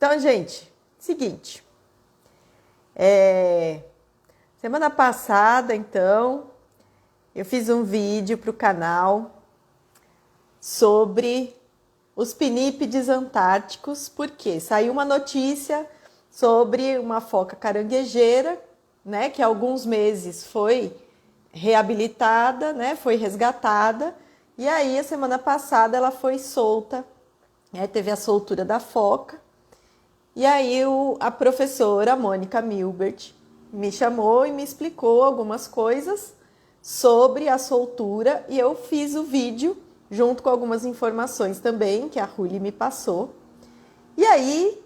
Então, gente, seguinte. Semana passada, então, eu fiz um vídeo para o canal sobre os pinípedes antárticos, porque saiu uma notícia sobre uma foca caranguejeira, né, que há alguns meses foi reabilitada, né, foi resgatada, e aí a semana passada ela foi solta, né, teve a soltura da foca, e aí a professora Mônica Milbert me chamou e me explicou algumas coisas sobre a soltura, e eu fiz o vídeo junto com algumas informações também que a Ruli me passou. E aí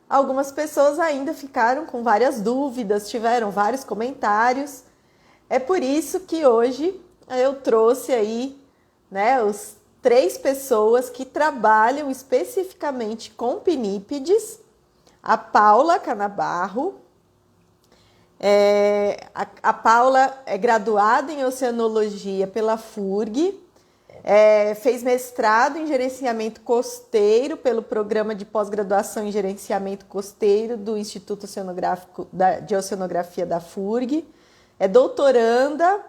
algumas pessoas ainda ficaram com várias dúvidas, tiveram vários comentários. É por isso que hoje eu trouxe aí, né, os 3 pessoas que trabalham especificamente com pinípedes. A Paula Canabarro. A Paula é graduada em Oceanologia pela FURG, fez mestrado em Gerenciamento Costeiro pelo Programa de Pós-Graduação em Gerenciamento Costeiro do Instituto de Oceanografia da FURG, é doutoranda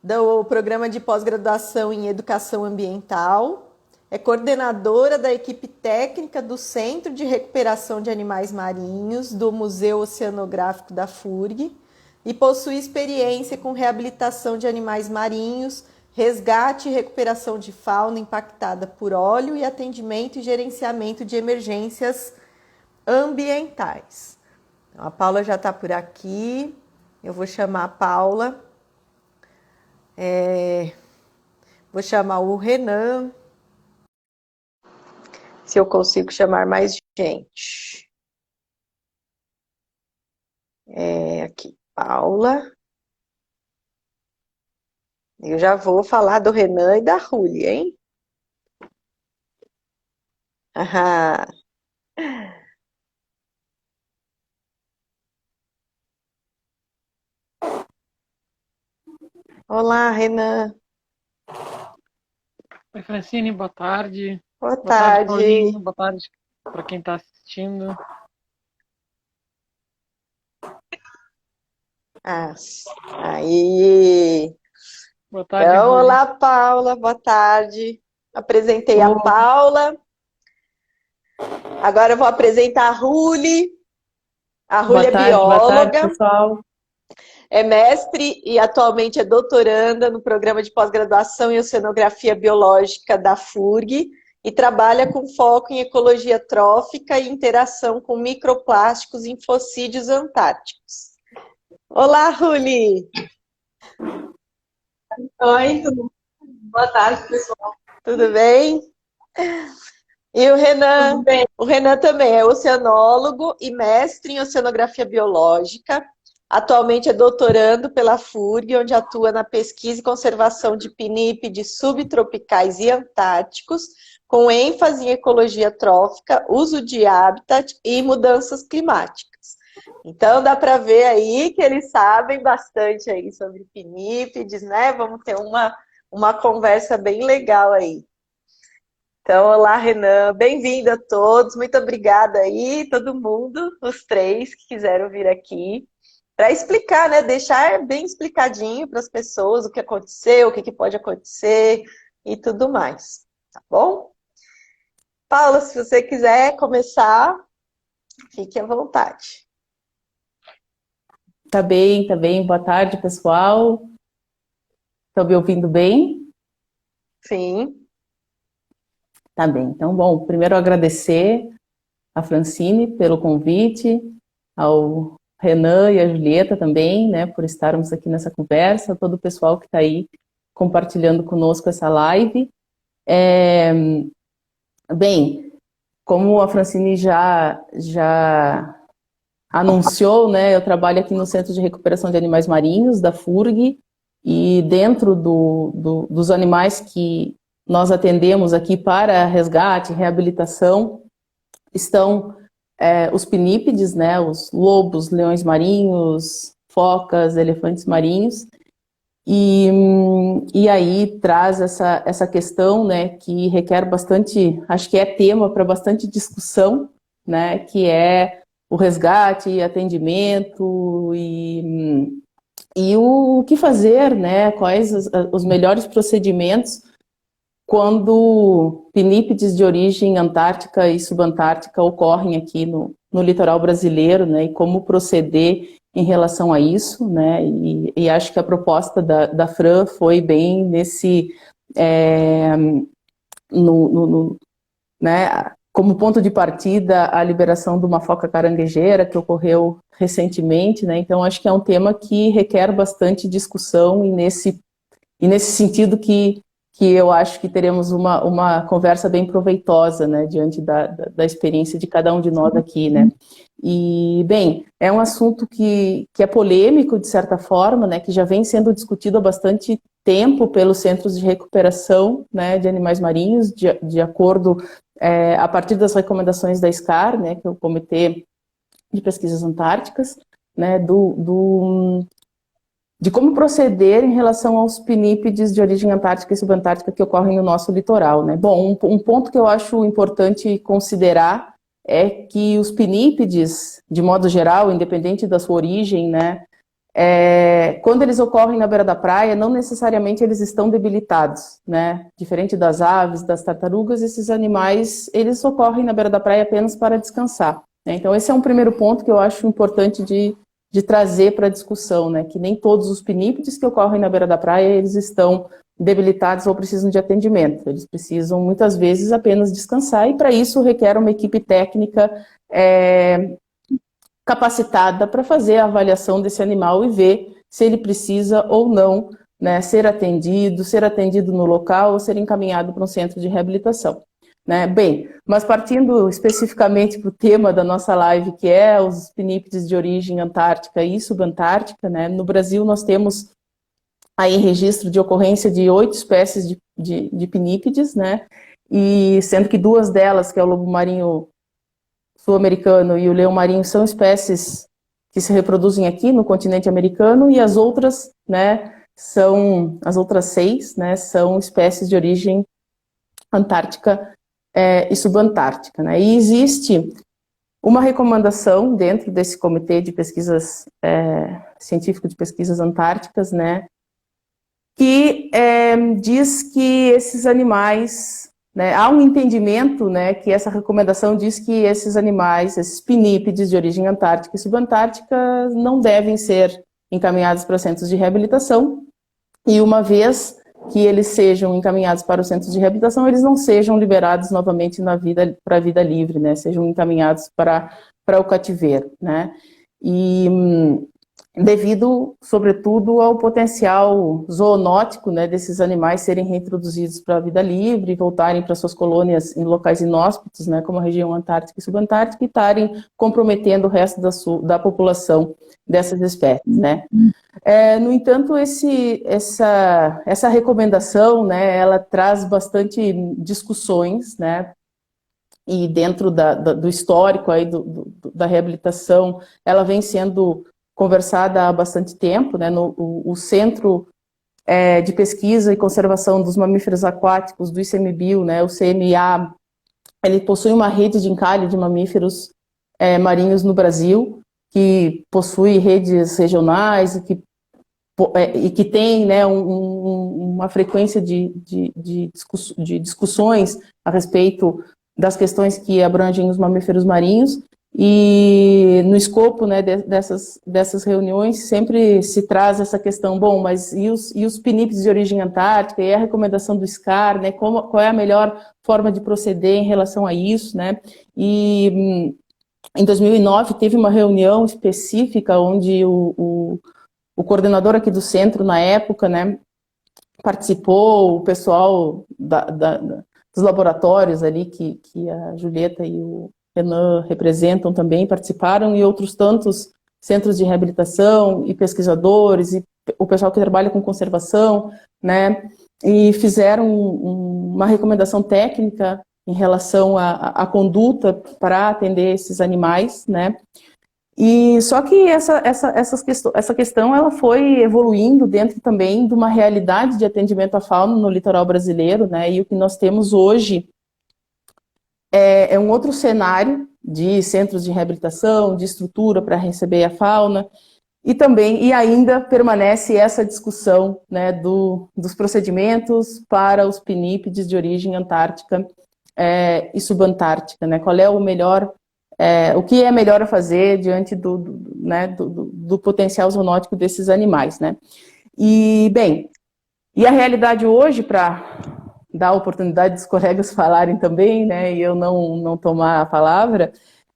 do Programa de Pós-Graduação em Educação Ambiental, é coordenadora da equipe técnica do Centro de Recuperação de Animais Marinhos do Museu Oceanográfico da FURG e possui experiência com reabilitação de animais marinhos, resgate e recuperação de fauna impactada por óleo e atendimento e gerenciamento de emergências ambientais. Então, a Paula já está por aqui, eu vou chamar a Paula, vou chamar o Renan, se eu consigo chamar mais gente. Aqui, Paula. Eu já vou falar do Renan e da Ruli, hein? Aham. Olá, Renan. Oi, Francine, boa tarde. Boa Boa tarde, tarde. Paulinho. Boa tarde para quem está assistindo. Aí. Boa tarde, Então, Ruli. olá, Paula. Boa tarde. Apresentei a Paula. Agora eu vou apresentar a Ruli. A Ruli é bióloga. Boa tarde, pessoal. É mestre e atualmente é doutoranda no programa de pós-graduação em Oceanografia Biológica da FURG e trabalha com foco em ecologia trófica e interação com microplásticos em fossídeos antárticos. Olá, Ruli! Oi, tudo bom? Boa tarde, pessoal. Tudo bem? E o Renan? Tudo bem. O Renan também é oceanólogo e mestre em Oceanografia Biológica. Atualmente é doutorando pela FURG, onde atua na pesquisa e conservação de pinípedes subtropicais e antárticos, com ênfase em ecologia trófica, uso de habitat e mudanças climáticas. Então dá para ver aí que eles sabem bastante aí sobre pinípedes, né? Vamos ter uma conversa bem legal aí. Então, olá, Renan, bem-vindo a todos, muito obrigada aí, todo mundo, os 3 que quiseram vir aqui, para explicar, né, deixar bem explicadinho para as pessoas o que aconteceu, o que pode acontecer e tudo mais, tá bom? Paula, se você quiser começar, fique à vontade. Tá bem. Boa tarde, pessoal. Estão me ouvindo bem? Sim. Tá bem. Então, bom, primeiro agradecer a Francine pelo convite, ao Renan e a Julieta também, né, por estarmos aqui nessa conversa, todo o pessoal que está aí compartilhando conosco essa live. Bem, como a Francine já anunciou, né, eu trabalho aqui no Centro de Recuperação de Animais Marinhos, da FURG, e dentro dos animais que nós atendemos aqui para resgate e reabilitação estão os pinípedes, né, os lobos, leões marinhos, focas, elefantes marinhos, e aí traz essa questão, né, que requer bastante, acho que é tema para bastante discussão, né, que é o resgate, atendimento e o que fazer, né, quais os melhores procedimentos quando pinípedes de origem antártica e subantártica ocorrem aqui no litoral brasileiro, né, e como proceder em relação a isso, né, e acho que a proposta da Fran foi bem nesse, né, como ponto de partida a liberação de uma foca caranguejeira que ocorreu recentemente, né, então acho que é um tema que requer bastante discussão e nesse sentido que eu acho que teremos uma conversa bem proveitosa, né, diante da experiência de cada um de nós aqui, né. E, bem, é um assunto que é polêmico, de certa forma, né, que já vem sendo discutido há bastante tempo pelos centros de recuperação, né, de animais marinhos, de acordo, a partir das recomendações da SCAR, né, que é o Comitê de Pesquisas Antárticas, né, de como proceder em relação aos pinípedes de origem antártica e subantártica que ocorrem no nosso litoral, né? Bom, um ponto que eu acho importante considerar é que os pinípedes, de modo geral, independente da sua origem, né, quando eles ocorrem na beira da praia, não necessariamente eles estão debilitados, né? Diferente das aves, das tartarugas, esses animais, eles ocorrem na beira da praia apenas para descansar, né? Então, esse é um primeiro ponto que eu acho importante de trazer para a discussão, né? Que nem todos os pinípedes que ocorrem na beira da praia, eles estão debilitados ou precisam de atendimento. Eles precisam, muitas vezes, apenas descansar, e para isso requer uma equipe técnica capacitada para fazer a avaliação desse animal e ver se ele precisa ou não, né, ser atendido no local ou ser encaminhado para um centro de reabilitação. Né? Bem, mas partindo especificamente para o tema da nossa live, que é os pinípedes de origem antártica e subantártica, né? No Brasil nós temos aí registro de ocorrência de 8 espécies de pinípedes, né? E sendo que 2 delas, que é o lobo marinho sul-americano e o leão marinho, são espécies que se reproduzem aqui no continente americano, e as outras, né, as outras 6, né, são espécies de origem antártica e subantártica, né? E existe uma recomendação dentro desse comitê de pesquisas científico de pesquisas antárticas, né, que diz que esses animais, né, há um entendimento, né, que essa recomendação diz que esses animais, esses pinípedes de origem antártica e subantártica, não devem ser encaminhados para centros de reabilitação, e uma vez que eles sejam encaminhados para os centros de reabilitação, eles não sejam liberados novamente para a vida livre, né? Sejam encaminhados para o cativeiro, né? E devido, sobretudo, ao potencial zoonótico, né, desses animais serem reintroduzidos para a vida livre, voltarem para suas colônias em locais inóspitos, né, como a região antártica e subantártica, e estarem comprometendo o resto da população dessas espécies, né? No entanto, essa recomendação, né, ela traz bastante discussões, né, e dentro do histórico aí da reabilitação, ela vem sendo conversada há bastante tempo, né, o Centro de Pesquisa e Conservação dos Mamíferos Aquáticos do ICMBio, né, o CMA, ele possui uma rede de encalhe de mamíferos marinhos no Brasil, que possui redes regionais e que tem, né, uma frequência de discussões a respeito das questões que abrangem os mamíferos marinhos. E no escopo, né, dessas reuniões sempre se traz essa questão, bom, mas e os pinípedes de origem antártica, e a recomendação do SCAR, né, qual é a melhor forma de proceder em relação a isso, né? E em 2009 teve uma reunião específica onde o coordenador aqui do centro, na época, né, participou, o pessoal dos laboratórios ali, que a Julieta e o Renan representam também, participaram, e outros tantos centros de reabilitação e pesquisadores, e o pessoal que trabalha com conservação, né, e fizeram uma recomendação técnica em relação à conduta para atender esses animais, né. E só que essa questão ela foi evoluindo dentro também de uma realidade de atendimento à fauna no litoral brasileiro, né? E o que nós temos hoje é um outro cenário, de centros de reabilitação, de estrutura para receber a fauna, e ainda permanece essa discussão, né, dos procedimentos para os pinípedes de origem antártica e subantártica, né? Qual é o melhor, o que é melhor a fazer diante do potencial zoonótico desses animais, né? E, bem, a realidade hoje, para dar a oportunidade dos colegas falarem também, né, e eu não tomar a palavra,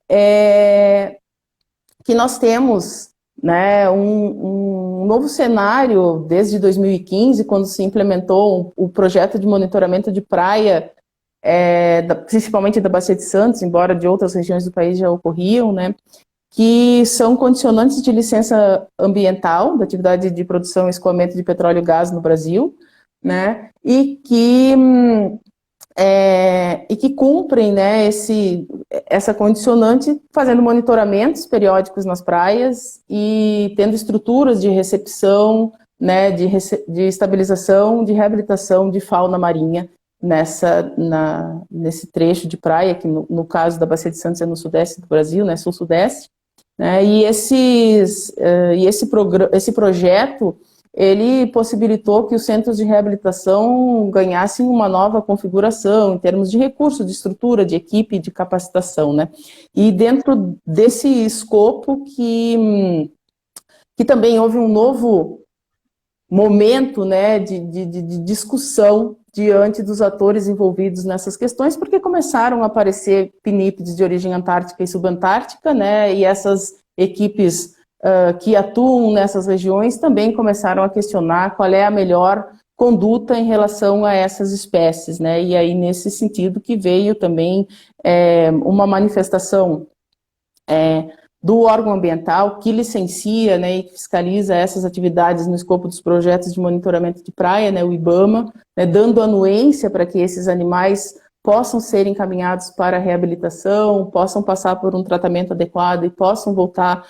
é que nós temos, né, um novo cenário desde 2015, quando se implementou o projeto de monitoramento de praia, principalmente da Bacia de Santos, embora de outras regiões do país já ocorriam, né, que são condicionantes de licença ambiental da atividade de produção e escoamento de petróleo e gás no Brasil, né, e que cumprem, né, essa condicionante, fazendo monitoramentos periódicos nas praias e tendo estruturas de recepção, né, de estabilização, de reabilitação de fauna marinha nesse trecho de praia, que no caso da Bacia de Santos é no sudeste do Brasil, né, sul-sudeste, né, e esse projeto ele possibilitou que os centros de reabilitação ganhassem uma nova configuração em termos de recursos, de estrutura, de equipe, de capacitação, né? E dentro desse escopo que também houve um novo momento, né, de discussão diante dos atores envolvidos nessas questões, porque começaram a aparecer pinípedes de origem antártica e subantártica, né, e essas equipes que atuam nessas regiões também começaram a questionar qual é a melhor conduta em relação a essas espécies, né? E aí, nesse sentido, que veio também uma manifestação do órgão ambiental que licencia, né, e fiscaliza essas atividades no escopo dos projetos de monitoramento de praia, né, o IBAMA, né, dando anuência para que esses animais possam ser encaminhados para a reabilitação, possam passar por um tratamento adequado e possam voltar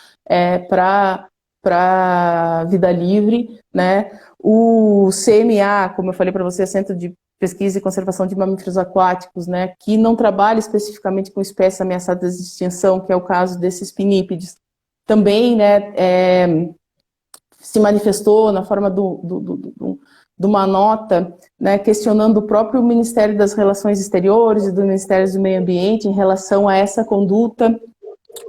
para a vida livre, né? O CMA, como eu falei para você, Centro de Pesquisa e Conservação de Mamíferos Aquáticos, né, que não trabalha especificamente com espécies ameaçadas de extinção, que é o caso desses pinípedes, também, né, se manifestou na forma de uma nota, né, questionando o próprio Ministério das Relações Exteriores e do Ministério do Meio Ambiente em relação a essa conduta,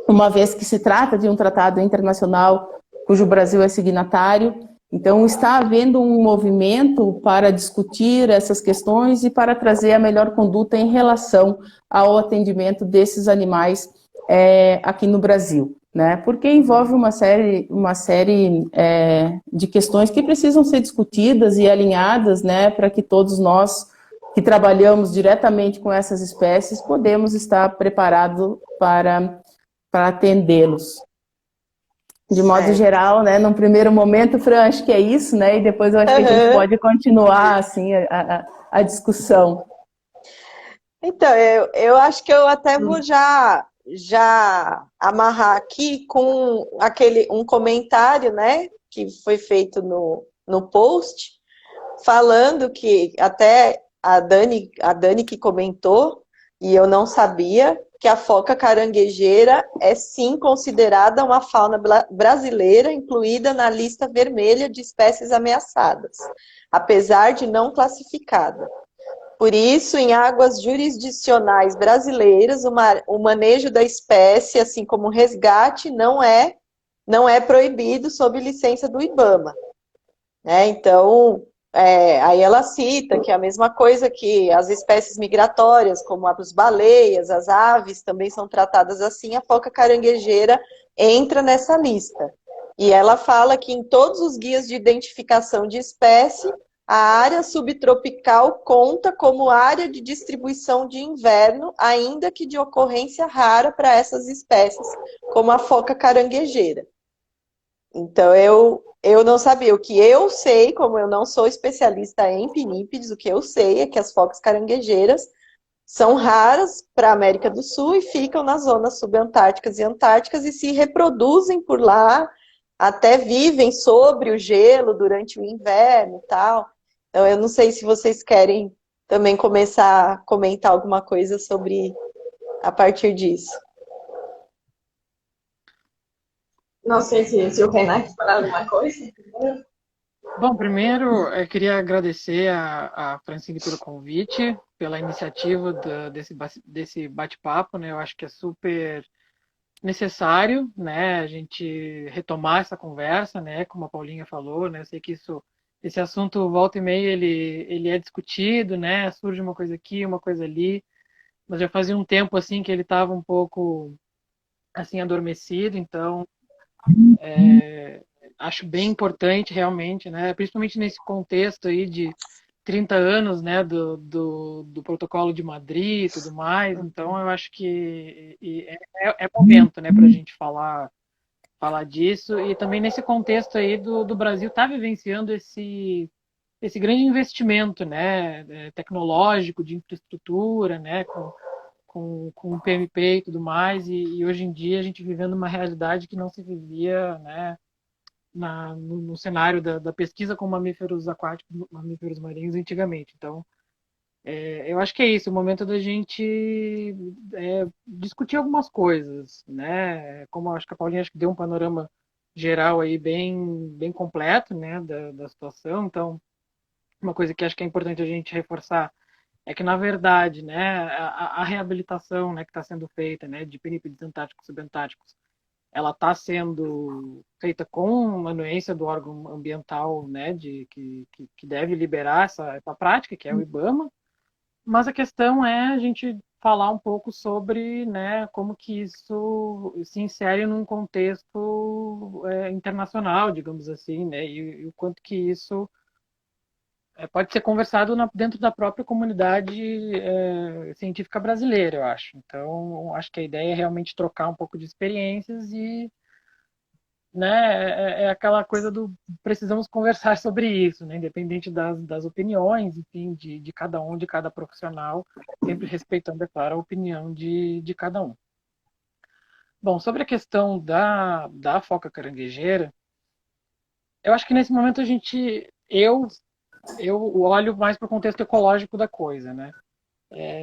uma vez que se trata de um tratado internacional cujo Brasil é signatário. Então, está havendo um movimento para discutir essas questões e para trazer a melhor conduta em relação ao atendimento desses animais aqui no Brasil, né? Porque envolve uma série de questões que precisam ser discutidas e alinhadas, né, para que todos nós que trabalhamos diretamente com essas espécies podemos estar preparados para atendê-los. De modo geral, né, num primeiro momento, Fran, acho que é isso, né, e depois eu acho que a gente pode continuar, assim, a discussão. Então, eu acho que eu até vou já amarrar aqui com um comentário, né, que foi feito no post, falando que até a Dani que comentou, e eu não sabia, que a foca caranguejeira é sim considerada uma fauna brasileira, incluída na lista vermelha de espécies ameaçadas, apesar de não classificada. Por isso, em águas jurisdicionais brasileiras, o manejo da espécie, assim como o resgate, não é proibido sob licença do IBAMA. Né? Então, aí ela cita que é a mesma coisa que as espécies migratórias, como as baleias, as aves, também são tratadas assim, a foca caranguejeira entra nessa lista. E ela fala que em todos os guias de identificação de espécie, a área subtropical conta como área de distribuição de inverno, ainda que de ocorrência rara para essas espécies, como a foca caranguejeira. Então, eu não sabia. O que eu sei, como eu não sou especialista em pinípedes, o que eu sei é que as focas caranguejeiras são raras para a América do Sul e ficam nas zonas subantárticas e antárticas e se reproduzem por lá, até vivem sobre o gelo durante o inverno e tal. Então, eu não sei se vocês querem também começar a comentar alguma coisa sobre a partir disso. Não sei se o Renan quer falar alguma coisa. Bom, primeiro eu queria agradecer a Francine pelo convite, pela iniciativa desse bate-papo, né? Eu acho que é super necessário, né, a gente retomar essa conversa, né, como a Paulinha falou, né, eu sei que esse assunto volta e meia ele é discutido, né, surge uma coisa aqui, uma coisa ali, mas já fazia um tempo assim que ele estava um pouco assim adormecido, então acho bem importante realmente, né, principalmente nesse contexto aí de 30 anos, né, do Protocolo de Madrid e tudo mais, então eu acho que é momento, né, para a gente falar disso, e também nesse contexto aí do Brasil estar vivenciando esse grande investimento, né, tecnológico, de infraestrutura, né, com o PMP e tudo mais, e hoje em dia a gente vivendo uma realidade que não se vivia, né, no cenário da pesquisa com mamíferos aquáticos, mamíferos marinhos antigamente. Então, eu acho que é isso, o momento da gente discutir algumas coisas, né? Como eu acho que a Paulinha acho que deu um panorama geral aí bem completo, né, da situação. Então, uma coisa que acho que é importante a gente reforçar é que, na verdade, né, a reabilitação, né, que está sendo feita, né, de pinípedes antárticos e subantárticos, ela está sendo feita com anuência do órgão ambiental, né, que deve liberar essa prática, que é o IBAMA, mas a questão é a gente falar um pouco sobre, né, como que isso se insere num contexto internacional, digamos assim, né, e o quanto que isso pode ser conversado dentro da própria comunidade científica brasileira, eu acho. Então, acho que a ideia é realmente trocar um pouco de experiências e, né, é aquela coisa do precisamos conversar sobre isso, né, independente das opiniões, enfim, de cada um, de cada profissional, sempre respeitando, é claro, a opinião de cada um. Bom, sobre a questão da foca caranguejeira, eu acho que nesse momento eu olho mais para o contexto ecológico da coisa, né?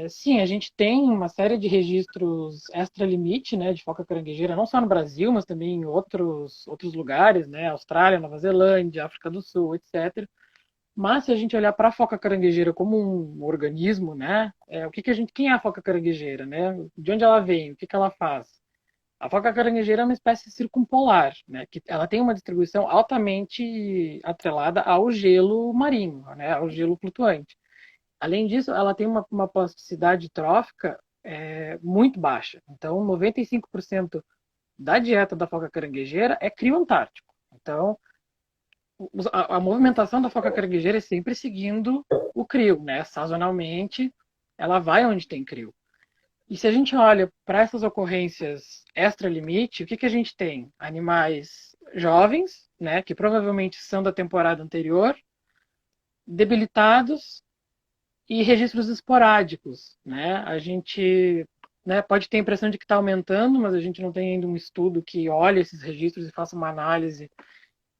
Sim, a gente tem uma série de registros extra-limite, né, de foca caranguejeira, não só no Brasil, mas também em outros lugares, né, Austrália, Nova Zelândia, África do Sul, etc. Mas se a gente olhar para a foca caranguejeira como um organismo, né, quem é a foca caranguejeira, né? De onde ela vem? O que ela faz? A foca caranguejeira é uma espécie circumpolar, né, que ela tem uma distribuição altamente atrelada ao gelo marinho, né, ao gelo flutuante. Além disso, ela tem uma plasticidade trófica muito baixa. Então, 95% da dieta da foca caranguejeira é crio antártico. Então, a movimentação da foca caranguejeira é sempre seguindo o crio, né? Sazonalmente, ela vai onde tem crio. E se a gente olha para essas ocorrências extra-limite, o que a gente tem? Animais jovens, né, que provavelmente são da temporada anterior, debilitados e registros esporádicos, né? A gente, né, pode ter a impressão de que está aumentando, mas a gente não tem ainda um estudo que olhe esses registros e faça uma análise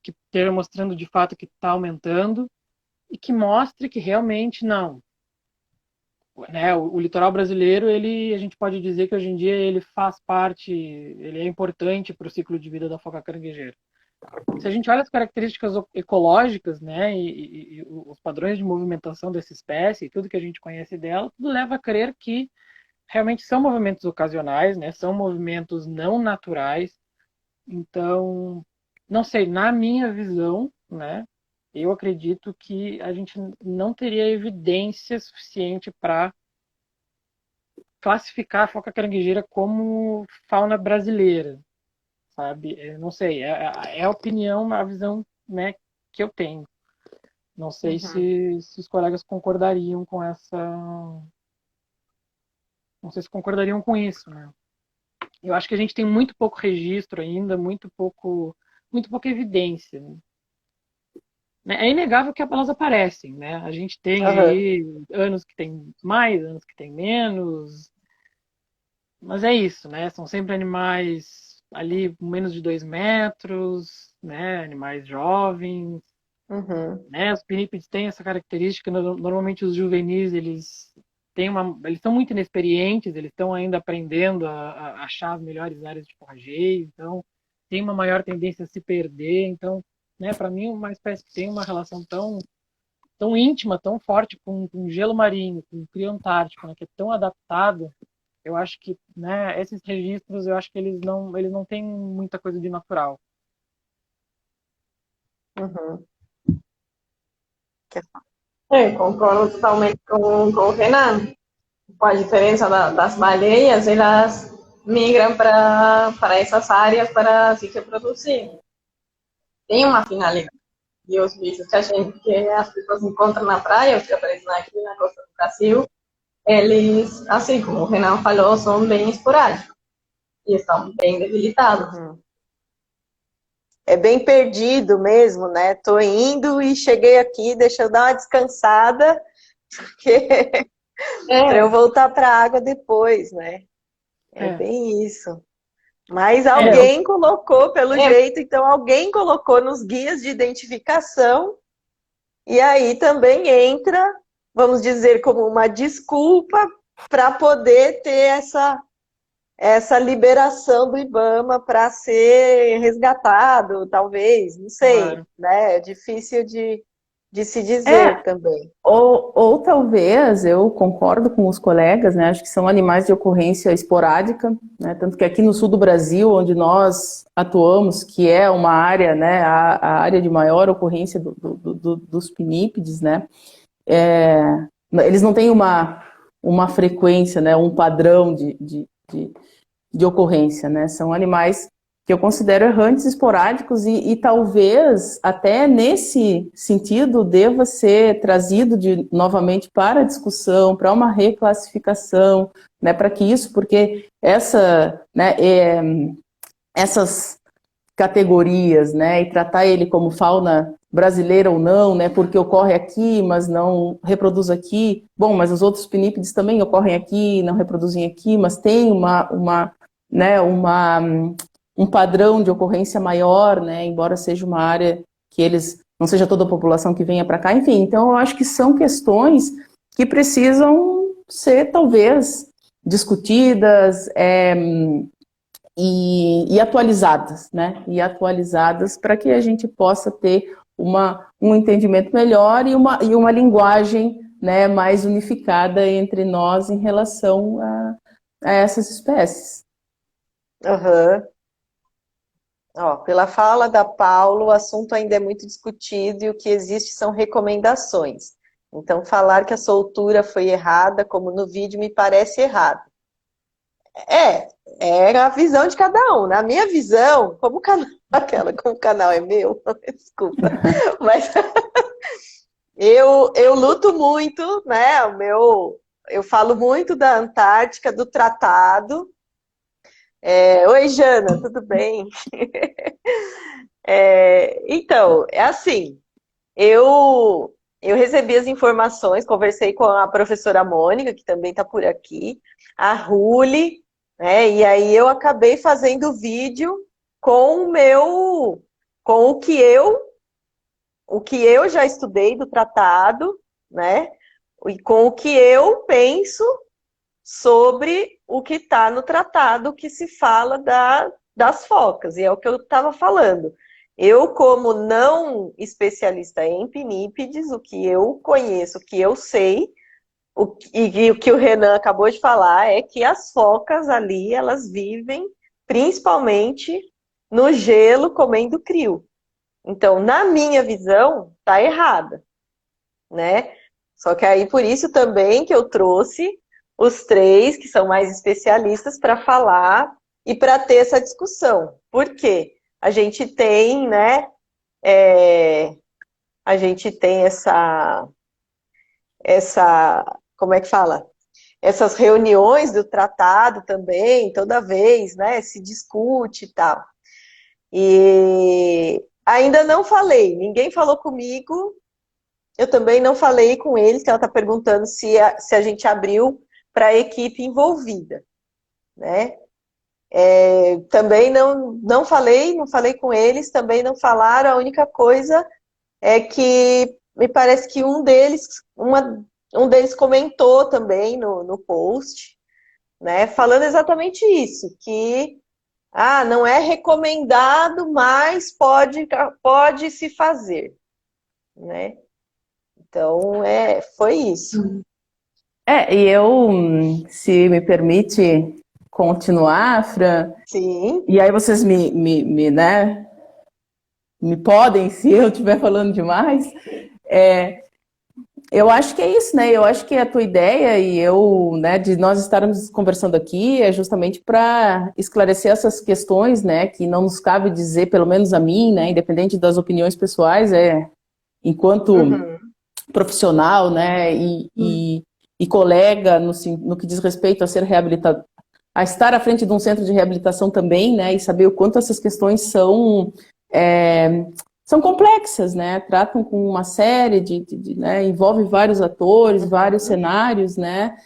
que esteja mostrando de fato que está aumentando e que mostre que realmente não. Né, o litoral brasileiro, a gente pode dizer que hoje em dia ele faz parte, ele é importante para o ciclo de vida da foca caranguejeira. Se a gente olha as características ecológicas, né, e os padrões de movimentação dessa espécie e tudo que a gente conhece dela, tudo leva a crer que realmente são movimentos ocasionais, né, são movimentos não naturais. Então, não sei, na minha visão, né, eu acredito que a gente não teria evidência suficiente para classificar a foca caranguejeira como fauna brasileira, sabe? Eu não sei, é a opinião, a visão, né, que eu tenho. Não sei se os colegas concordariam com essa. Não sei se concordariam com isso, né? Eu acho que a gente tem muito pouco registro ainda, muito pouca evidência. Né? É inegável que elas aparecem, né? A gente tem aí anos que tem mais, anos que tem menos, mas é isso, né? São sempre animais ali menos de 2 metros, né? Animais jovens, né? Os pinípedes têm essa característica. Normalmente os juvenis eles são muito inexperientes, eles estão ainda aprendendo a achar as melhores áreas de forrageio, então tem uma maior tendência a se perder. Então, né, para mim, uma espécie que tem uma relação tão íntima, tão forte com gelo marinho, com o crio antártico, né, que é tão adaptado, eu acho que, né, esses registros, eu acho que eles não têm muita coisa de natural. Uhum. Concordo totalmente com o Renan. Com a diferença das baleias, elas migram para essas áreas para se reproduzir. Tem uma finalidade. E os bichos que as pessoas encontram na praia, os que aparecem aqui na costa do Brasil, eles, assim como o Renan falou, são bem esporádicos e estão bem debilitados. Uhum. É bem perdido mesmo, né? Tô indo e cheguei aqui, deixa eu dar uma descansada, porque para eu voltar para a água depois, né? É bem isso. Mas alguém colocou, pelo jeito, então alguém colocou nos guias de identificação, e aí também entra, vamos dizer, como uma desculpa para poder ter essa liberação do IBAMA para ser resgatado, talvez, não sei, Claro. né? É difícil de se dizer também. Ou talvez, eu concordo com os colegas, né? Acho que são animais de ocorrência esporádica, né? Tanto que aqui no sul do Brasil, onde nós atuamos, que é uma área, né? A área de maior ocorrência dos pinípedes, né? Eles não têm uma frequência, né? Um padrão de ocorrência, né? São animais que eu considero errantes esporádicos e talvez até nesse sentido deva ser trazido novamente para a discussão, para uma reclassificação, né, para que isso, porque essas categorias, né, e tratar ele como fauna brasileira ou não, né, porque ocorre aqui, mas não reproduz aqui. Bom, mas os outros pinípedes também ocorrem aqui, não reproduzem aqui, mas tem um padrão de ocorrência maior, né, embora seja uma área que eles não seja toda a população que venha para cá, enfim. Então, eu acho que são questões que precisam ser, talvez, discutidas e atualizadas, né, e atualizadas para que a gente possa ter um entendimento melhor e uma linguagem, né, mais unificada entre nós em relação a essas espécies. Uhum. Ó, pela fala da Paulo, o assunto ainda é muito discutido e o que existe são recomendações. Então, falar que a soltura foi errada, como no vídeo, me parece errado. É a visão de cada um. Na minha visão, como o canal é meu, desculpa, mas eu luto muito, né? Eu falo muito da Antártica, do tratado. Oi, Jana, tudo bem? Então, é assim, eu recebi as informações, conversei com a professora Mônica, que também está por aqui, a Ruli, né? E aí eu acabei fazendo vídeo com o que eu já estudei do tratado, né? E com o que eu penso sobre o que está no tratado que se fala das focas, e é o que eu estava falando. Eu, como não especialista em pinípedes, o que eu conheço, o que eu sei, e o que o Renan acabou de falar é que as focas ali, elas vivem principalmente no gelo comendo crio. Então, na minha visão, tá errada, né? Só que aí, por isso também que eu trouxe os três, que são mais especialistas, para falar e para ter essa discussão. Por quê? A gente tem, né, a gente tem como é que fala? Essas reuniões do tratado também, toda vez, né, se discute e tal. E ainda não falei, ninguém falou comigo, eu também não falei com eles, que ela está perguntando se a gente abriu para a equipe envolvida, né? Também não falei com eles, também não falaram, a única coisa é que me parece que um deles comentou também no post, né, falando exatamente isso, que Ah, não é recomendado, mas pode se fazer, né? Então, foi isso. E eu, se me permite continuar, Fran, Sim. e aí vocês né, me podem, se eu estiver falando demais, eu acho que é isso, né? Eu acho que a tua ideia e eu, né, de nós estarmos conversando aqui é justamente para esclarecer essas questões, né, que não nos cabe dizer, pelo menos a mim, né, independente das opiniões pessoais, enquanto Uhum. profissional, né, e colega no que diz respeito a ser reabilitado, a estar à frente de um centro de reabilitação também, né, e saber o quanto essas questões são complexas, né, tratam com uma série né, envolve vários atores, vários cenários, né,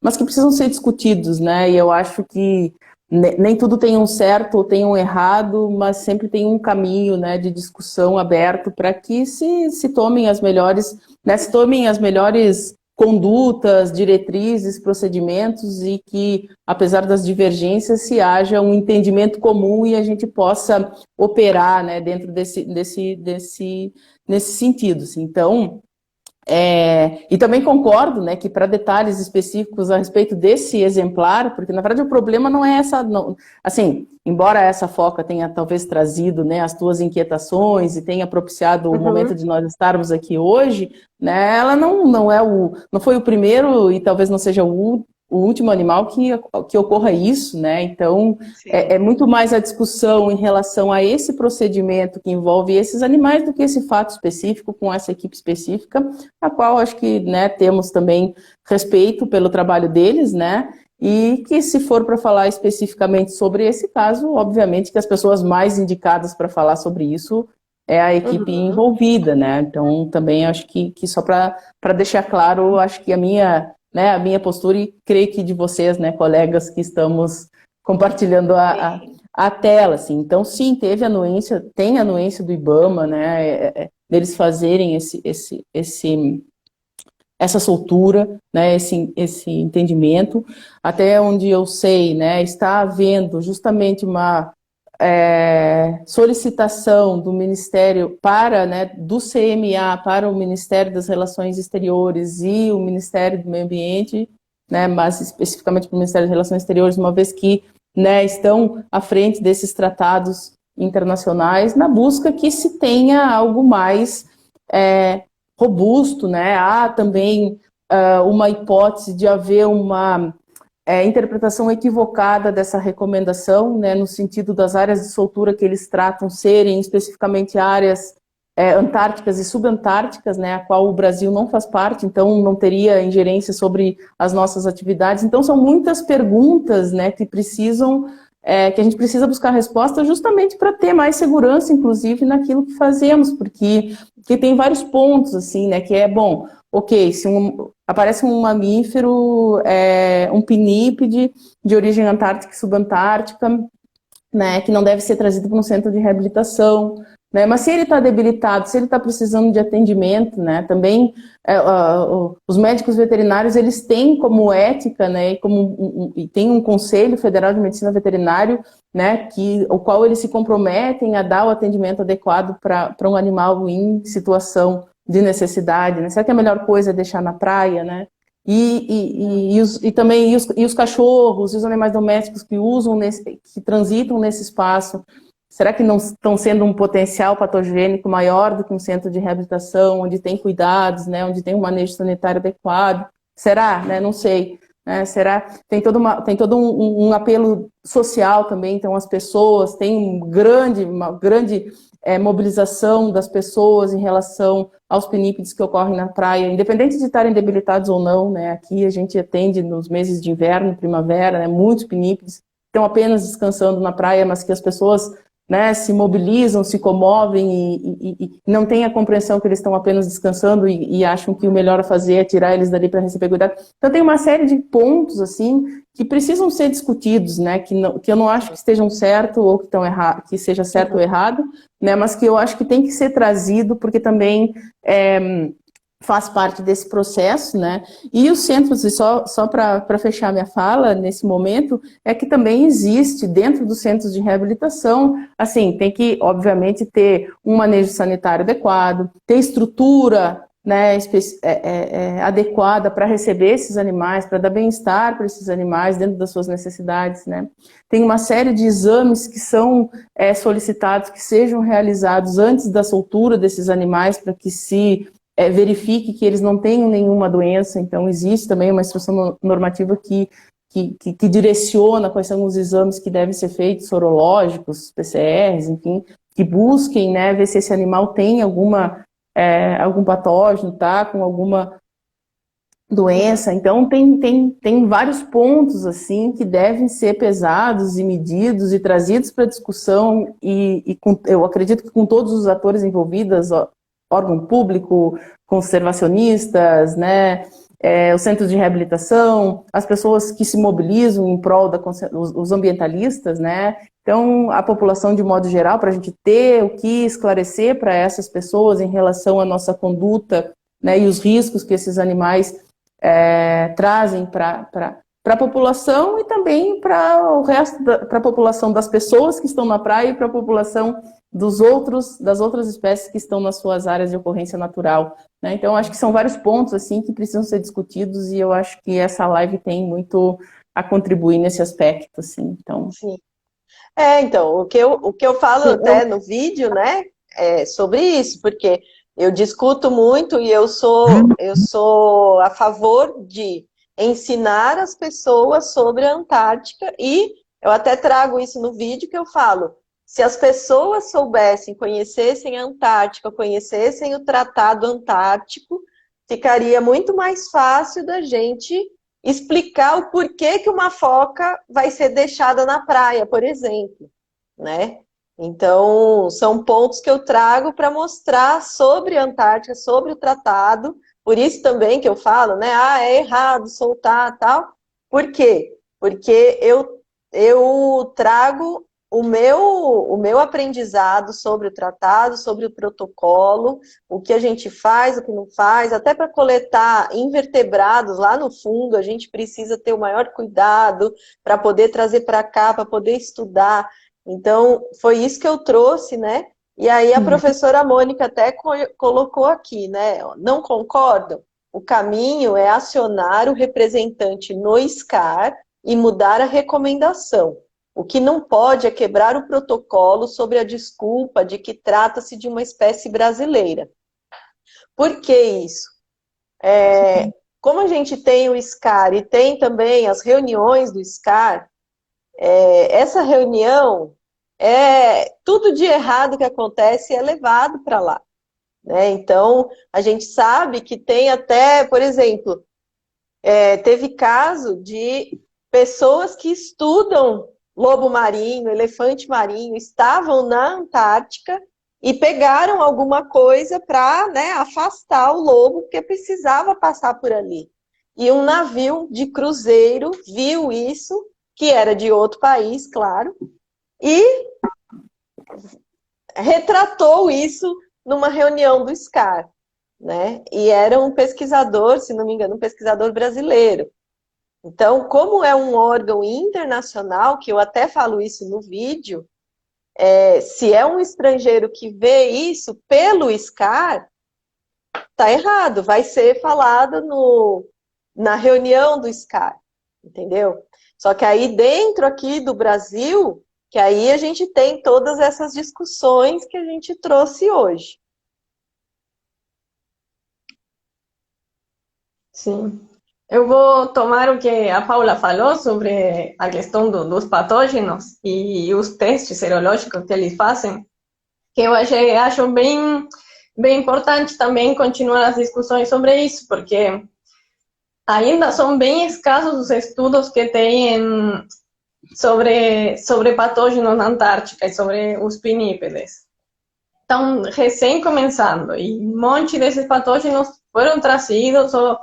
mas que precisam ser discutidos, né, e eu acho que nem tudo tem um certo ou tem um errado, mas sempre tem um caminho, né, de discussão aberto para que se tomem as melhores, né, se tomem as melhores condutas, diretrizes, procedimentos e que, apesar das divergências, se haja um entendimento comum e a gente possa operar, né, dentro nesse sentido. Assim. Então, e também concordo, né, que para detalhes específicos a respeito desse exemplar, porque na verdade o problema não é essa, não, assim, embora essa foca tenha talvez trazido, né, as tuas inquietações e tenha propiciado o momento de nós estarmos aqui hoje, né, ela não foi o primeiro e talvez não seja o último animal que ocorra isso, né? Então é muito mais a discussão em relação a esse procedimento que envolve esses animais do que esse fato específico com essa equipe específica, a qual acho que, né, temos também respeito pelo trabalho deles, né? E que se for para falar especificamente sobre esse caso, obviamente que as pessoas mais indicadas para falar sobre isso é a equipe envolvida, né? Então também acho que só para deixar claro, acho que a minha postura e creio que de vocês, né, colegas que estamos compartilhando a tela, assim. Então, sim, tem anuência do IBAMA, né, deles fazerem essa soltura, né, esse entendimento, até onde eu sei, né, está havendo justamente uma solicitação do Ministério do CMA para o Ministério das Relações Exteriores e o Ministério do Meio Ambiente, né, mas especificamente para o Ministério das Relações Exteriores, uma vez que, né, estão à frente desses tratados internacionais, na busca que se tenha algo mais robusto, né? Há também uma hipótese de haver uma interpretação equivocada dessa recomendação, né, no sentido das áreas de soltura que eles tratam serem especificamente áreas antárticas e subantárticas, né, a qual o Brasil não faz parte, então não teria ingerência sobre as nossas atividades. Então são muitas perguntas, né, que a gente precisa buscar resposta justamente para ter mais segurança, inclusive, naquilo que fazemos, porque tem vários pontos, assim, né, que bom, ok, se aparece um mamífero, um pinípede de origem antártica e subantártica, né, que não deve ser trazido para um centro de reabilitação, né, mas se ele está debilitado, se ele está precisando de atendimento, né, também os médicos veterinários, eles têm como ética, né, e tem um Conselho Federal de Medicina Veterinário, né, o qual eles se comprometem a dar o atendimento adequado para um animal em situação de necessidade, né? Será que a melhor coisa é deixar na praia, né? E os cachorros e os animais domésticos que transitam nesse espaço, será que não estão sendo um potencial patogênico maior do que um centro de reabilitação, onde tem cuidados, né? Onde tem um manejo sanitário adequado? Será? Né? Não sei. Né? Será? Tem todo um apelo social também, então as pessoas têm uma grande mobilização das pessoas em relação aos pinípedes que ocorrem na praia, independente de estarem debilitados ou não, né? Aqui a gente atende nos meses de inverno, primavera, né? Muitos pinípedes estão apenas descansando na praia, mas que as pessoas, né, se mobilizam, se comovem e não têm a compreensão que eles estão apenas descansando e acham que o melhor a fazer é tirar eles dali para receber cuidado. Então tem uma série de pontos assim que precisam ser discutidos, né, que eu não acho que estejam certo ou que seja certo ou errado, né, mas que eu acho que tem que ser trazido porque também faz parte desse processo, né? E os centros, e só para fechar minha fala nesse momento, é que também existe dentro dos centros de reabilitação, assim, tem que, obviamente, ter um manejo sanitário adequado, ter estrutura, né, adequada para receber esses animais, para dar bem-estar para esses animais dentro das suas necessidades, né? Tem uma série de exames que são solicitados que sejam realizados antes da soltura desses animais para que se verifique que eles não tenham nenhuma doença. Então existe também uma instrução normativa que direciona quais são os exames que devem ser feitos, sorológicos, PCRs, enfim, que busquem, né, ver se esse animal tem algum patógeno, tá, com alguma doença. Então tem vários pontos assim que devem ser pesados e medidos e trazidos para discussão eu acredito que com todos os atores envolvidos, órgão público, conservacionistas, né, os centros de reabilitação, as pessoas que se mobilizam em prol os ambientalistas, né. Então, a população de modo geral, para a gente ter o que esclarecer para essas pessoas em relação à nossa conduta, né, e os riscos que esses animais trazem para a população e também para o resto para a população das pessoas que estão na praia e para a população das outras espécies que estão nas suas áreas de ocorrência natural, né? Então, acho que são vários pontos assim que precisam ser discutidos e eu acho que essa live tem muito a contribuir nesse aspecto, assim. Então, sim. Então, o que eu falo até no vídeo, né, é sobre isso, porque eu discuto muito e eu sou a favor de ensinar as pessoas sobre a Antártica e eu até trago isso no vídeo que eu falo, se as pessoas soubessem, conhecessem a Antártica, conhecessem o Tratado Antártico, ficaria muito mais fácil da gente explicar o porquê que uma foca vai ser deixada na praia, por exemplo, né? Então, são pontos que eu trago para mostrar sobre a Antártica, sobre o tratado, por isso também que eu falo, né? É errado soltar tal. Por quê? Porque eu trago o meu aprendizado sobre o tratado, sobre o protocolo, o que a gente faz, o que não faz, até para coletar invertebrados lá no fundo, a gente precisa ter o maior cuidado para poder trazer para cá, para poder estudar. Então, foi isso que eu trouxe, né? E aí a professora Mônica até colocou aqui, né? Não concordam? O caminho é acionar o representante no SCAR e mudar a recomendação. O que não pode é quebrar o protocolo sobre a desculpa de que trata-se de uma espécie brasileira. Por que isso? Como a gente tem o SCAR e tem também as reuniões do SCAR, essa reunião, tudo de errado que acontece é levado para lá, né? Então, a gente sabe que tem até, por exemplo, teve caso de pessoas que estudam lobo marinho, elefante marinho, estavam na Antártica e pegaram alguma coisa para, né, afastar o lobo, porque precisava passar por ali. E um navio de cruzeiro viu isso, que era de outro país, claro, e retratou isso numa reunião do SCAR, né? E era um pesquisador, se não me engano, um pesquisador brasileiro. Então, como é um órgão internacional, que eu até falo isso no vídeo, se é um estrangeiro que vê isso pelo SCAR, tá errado, vai ser falado na reunião do SCAR, entendeu? Só que aí dentro aqui do Brasil, que aí a gente tem todas essas discussões que a gente trouxe hoje. Sim. Eu vou tomar o que a Paula falou sobre a questão dos patógenos e os testes serológicos que eles fazem, que eu acho bem importante também continuar as discussões sobre isso, porque ainda são bem escassos os estudos que tem sobre patógenos na Antártica e sobre os pinípedes. Estão recém começando e um monte desses patógenos foram trazidos ou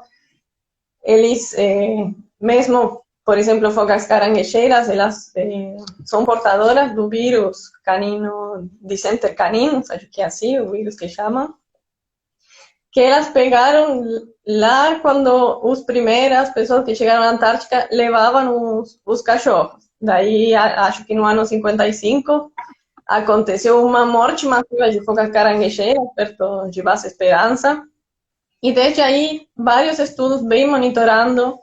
eles, mesmo, por exemplo, focas caranguejeiras, elas são portadoras do vírus canino, Dicenter caninus, acho que é assim o vírus que chamam, que elas pegaram lá quando as primeiras pessoas que chegaram à Antártica levavam os cachorros. Daí, acho que no ano 55, aconteceu uma morte massiva de focas caranguejeiras perto de Base Esperança. E desde aí, vários estudos vêm monitorando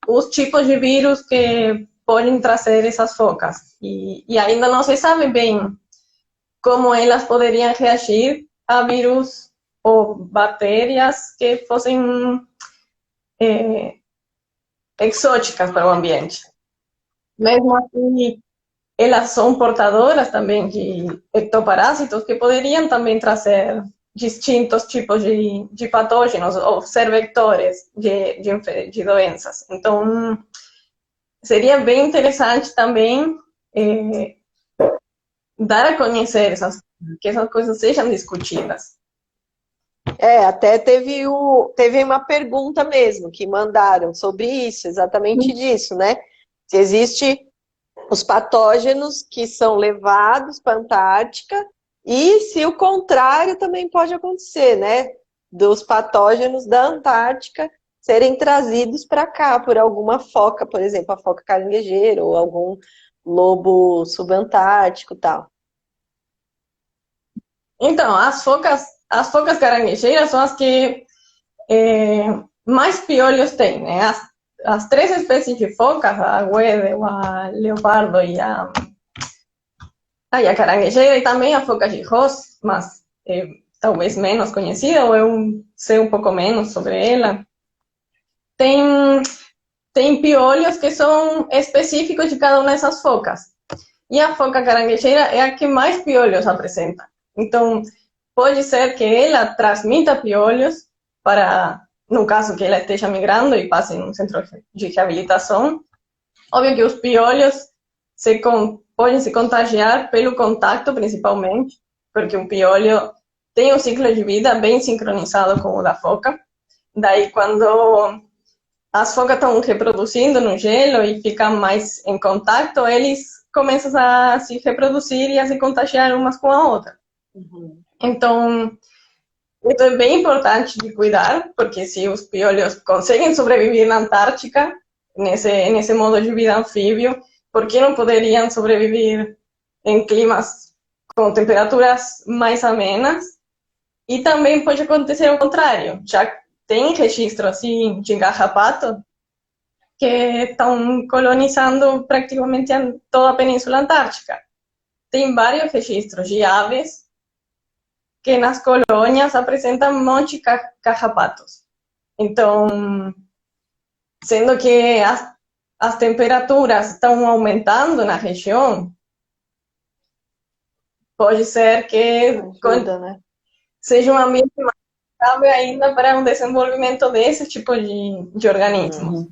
os tipos de vírus que podem trazer essas focas. E ainda não se sabe bem como elas poderiam reagir a vírus ou bactérias que fossem exóticas para o ambiente. Mesmo assim, elas são portadoras também de ectoparásitos que poderiam também trazer distintos tipos de patógenos ou ser vectores de doenças. Então, seria bem interessante também dar a conhecer que essas coisas sejam discutidas. Até teve uma pergunta mesmo que mandaram sobre isso, exatamente disso, né? Se existe os patógenos que são levados para a Antártica e se o contrário também pode acontecer, né? Dos patógenos da Antártica serem trazidos para cá por alguma foca, por exemplo, a foca caranguejeira ou algum lobo subantártico e tal. Então, as focas caranguejeiras são as que mais piolhos têm, né? As três espécies de focas, a guedes, a leopardo e a caranguejeira, e também a foca de Ross, mas talvez menos conhecida, ou eu sei um pouco menos sobre ela. Tem piolhos que são específicos de cada uma dessas focas. E a foca caranguejeira é a que mais piolhos apresenta. Então, pode ser que ela transmita piolhos para, no caso que ela esteja migrando e passe em um centro de reabilitação. Óbvio que os piolhos podem se contagiar pelo contato, principalmente, porque um piolho tem um ciclo de vida bem sincronizado com o da foca. Daí, quando as focas estão reproduzindo no gelo e ficam mais em contato, eles começam a se reproduzir e a se contagiar umas com a outra. Então, isso é bem importante de cuidar, porque se os piolhos conseguem sobreviver na Antártica, nesse modo de vida anfíbio, por que não poderiam sobreviver em climas com temperaturas mais amenas? E também pode acontecer o contrário. Já tem registro assim de garrapato que estão colonizando praticamente toda a Península Antártica. Tem vários registros de aves que nas colônias apresentam um monte de carrapatos. Então, sendo que as temperaturas estão aumentando na região, pode ser que Ajuda, né? seja um ambiente mais estável ainda para o desenvolvimento desse tipo de organismos,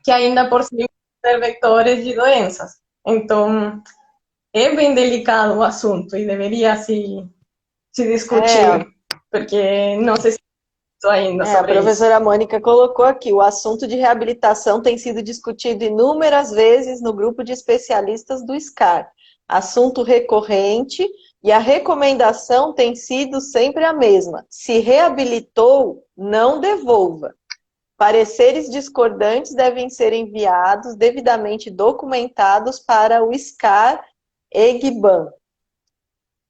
que ainda por cima ser vectores de doenças. Então, é bem delicado o assunto e deveria se discutir, porque não se sabe ainda sobre a professora Mônica colocou aqui, o assunto de reabilitação tem sido discutido inúmeras vezes no grupo de especialistas do SCAR. Assunto recorrente e a recomendação tem sido sempre a mesma. Se reabilitou, não devolva. Pareceres discordantes devem ser enviados, devidamente documentados para o SCAR EGBAN,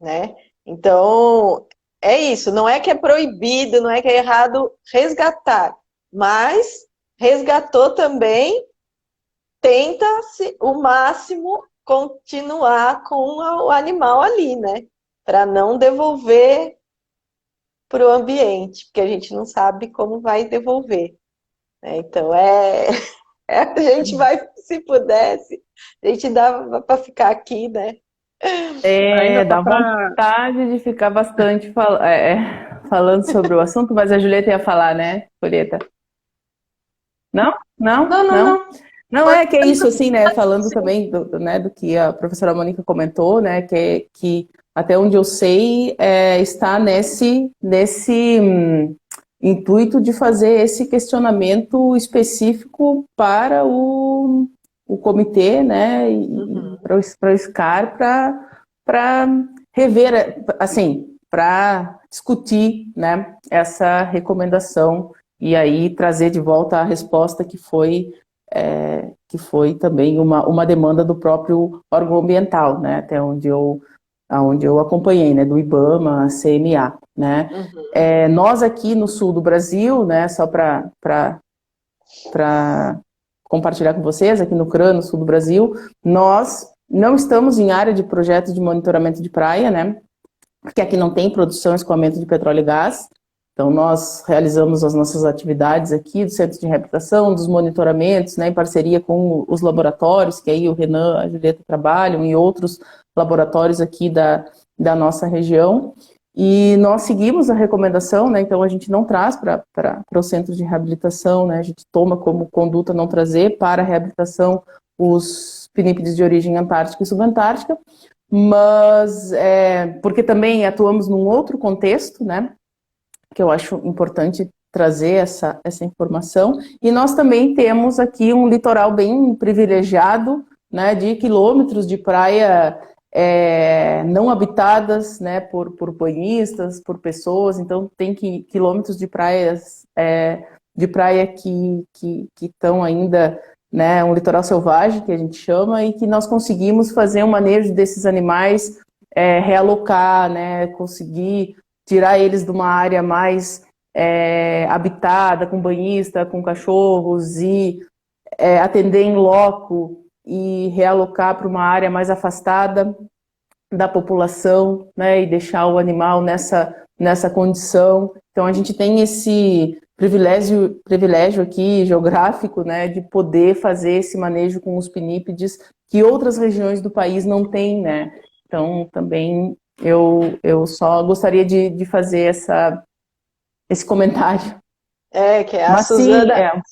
né? Então, é isso, não é que é proibido, não é que é errado resgatar, mas resgatou também, tenta-se o máximo continuar com o animal ali, né? Para não devolver para o ambiente, porque a gente não sabe como vai devolver. Né? Então, a gente vai, se pudesse, a gente dava para ficar aqui, né? Dá vontade de ficar bastante falando sobre o assunto, mas a Julieta ia falar, né, Julieta? Não? Não, que é isso, assim, né, falando também do que a professora Mônica comentou, né, que até onde eu sei está nesse intuito de fazer esse questionamento específico para o comitê, né, e para o SCAR, para rever, assim, para discutir, né, essa recomendação e aí trazer de volta a resposta que foi também uma demanda do próprio órgão ambiental, né, até onde eu acompanhei, né, do IBAMA, CMA, né. Nós aqui no sul do Brasil, né, só para compartilhar com vocês, aqui no CRAN, no sul do Brasil, nós não estamos em área de projetos de monitoramento de praia, né, porque aqui não tem produção e escoamento de petróleo e gás. Então, nós realizamos as nossas atividades aqui do Centro de Reabilitação, dos monitoramentos, né, em parceria com os laboratórios, que aí o Renan, a Julieta trabalham, e outros laboratórios aqui da nossa região. E nós seguimos a recomendação, né, então a gente não traz para o Centro de Reabilitação, né, a gente toma como conduta não trazer para a reabilitação os pinípedes de origem antártica e subantártica, mas porque também atuamos num outro contexto, né, que eu acho importante trazer essa informação. E nós também temos aqui um litoral bem privilegiado, né, de quilômetros de praia não habitadas, né, por banhistas, por pessoas. Então tem quilômetros de praias que estão ainda, né, um litoral selvagem, que a gente chama, e que nós conseguimos fazer um manejo desses animais, realocar, né, conseguir tirar eles de uma área mais habitada, com banhista, com cachorros, e atender em loco e realocar para uma área mais afastada da população, né, e deixar o animal nessa condição. Então a gente tem esse privilégio aqui geográfico, né, de poder fazer esse manejo com os pinípedes que outras regiões do país não têm, né. Então também eu só gostaria de fazer esse comentário. Que a Suzana,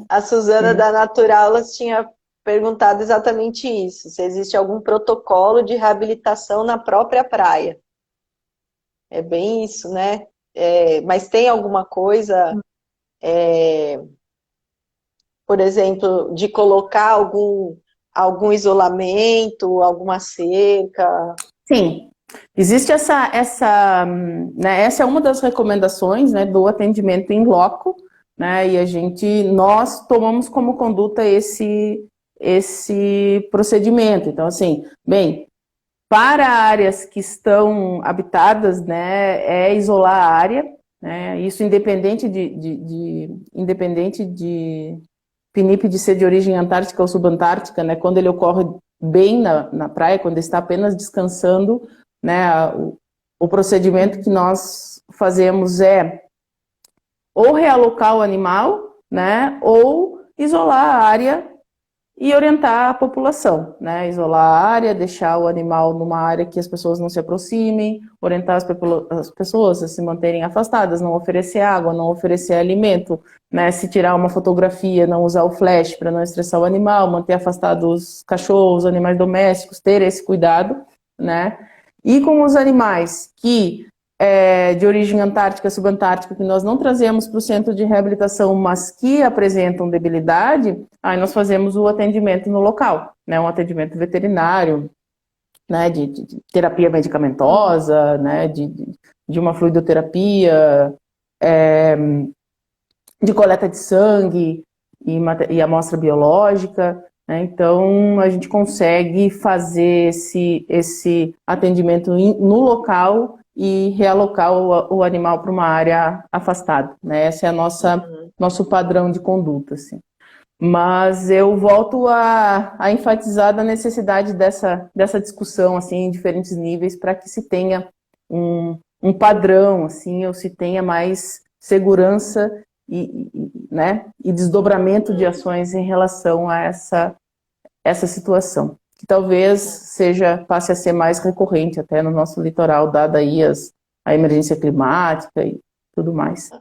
a Suzana da Naturalas tinha perguntado exatamente isso, se existe algum protocolo de reabilitação na própria praia. É bem isso, né? Mas tem alguma coisa, por exemplo, de colocar algum isolamento, alguma cerca? Sim. Existe né, essa é uma das recomendações, né, do atendimento em loco, né, e nós tomamos como conduta esse procedimento. Então, assim, bem, para áreas que estão habitadas, né, isolar a área, né, isso independente de pinípede ser de origem antártica ou subantártica, né, quando ele ocorre bem na praia, quando está apenas descansando, né, o procedimento que nós fazemos ou realocar o animal, né, ou isolar a área e orientar a população, né, isolar a área, deixar o animal numa área que as pessoas não se aproximem, orientar as pessoas a se manterem afastadas, não oferecer água, não oferecer alimento, né, se tirar uma fotografia, não usar o flash para não estressar o animal, manter afastados os cachorros, os animais domésticos, ter esse cuidado, né. E com os animais que de origem antártica, subantártica, que nós não trazemos para o centro de reabilitação, mas que apresentam debilidade, aí nós fazemos o atendimento no local, né, um atendimento veterinário, né, de terapia medicamentosa, né, de uma fluidoterapia, de coleta de sangue e amostra biológica. Então, a gente consegue fazer esse atendimento no local e realocar o animal para uma área afastada, né? Esse é nosso padrão de conduta, assim. Mas eu volto a enfatizar a necessidade dessa discussão, assim, em diferentes níveis, para que se tenha um padrão, assim, ou se tenha mais segurança né, e desdobramento de ações em relação a essa situação, que talvez passe a ser mais recorrente até no nosso litoral, dada aí a emergência climática e tudo mais.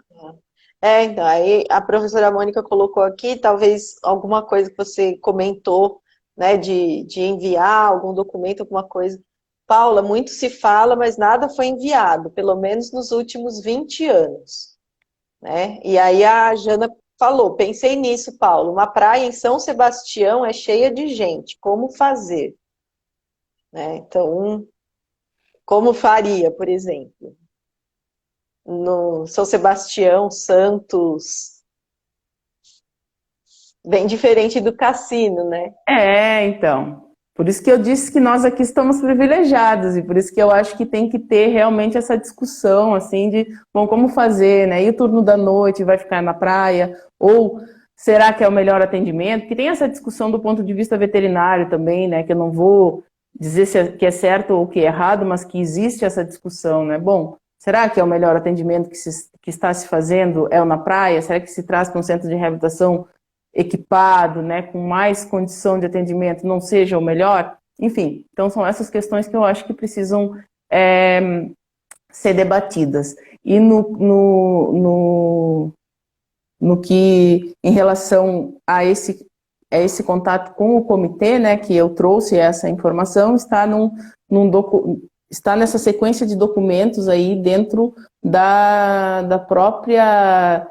Então, aí a professora Mônica colocou aqui, talvez alguma coisa que você comentou, né, de enviar algum documento, alguma coisa. Paula, muito se fala, mas nada foi enviado, pelo menos nos últimos 20 anos. Né? E aí a Jana falou, pensei nisso, Paulo, uma praia em São Sebastião é cheia de gente, como fazer? Né? Então, como faria, por exemplo? no São Sebastião, Santos, bem diferente do cassino, né? Então. Por isso que eu disse que nós aqui estamos privilegiados e por isso que eu acho que tem que ter realmente essa discussão, assim, de, bom, como fazer, né? E o turno da noite vai ficar na praia? Ou será que é o melhor atendimento? Que tem essa discussão do ponto de vista veterinário também, né? Que eu não vou dizer que é certo ou que é errado, mas que existe essa discussão, né? Bom, será que é o melhor atendimento que está se fazendo é o na praia? Será que se traz para um centro de reabilitação equipado, né, com mais condição de atendimento, não seja o melhor? Enfim, então são essas questões que eu acho que precisam ser debatidas. E no que, em relação a esse contato com o comitê, né, que eu trouxe essa informação, está nessa sequência de documentos aí dentro da própria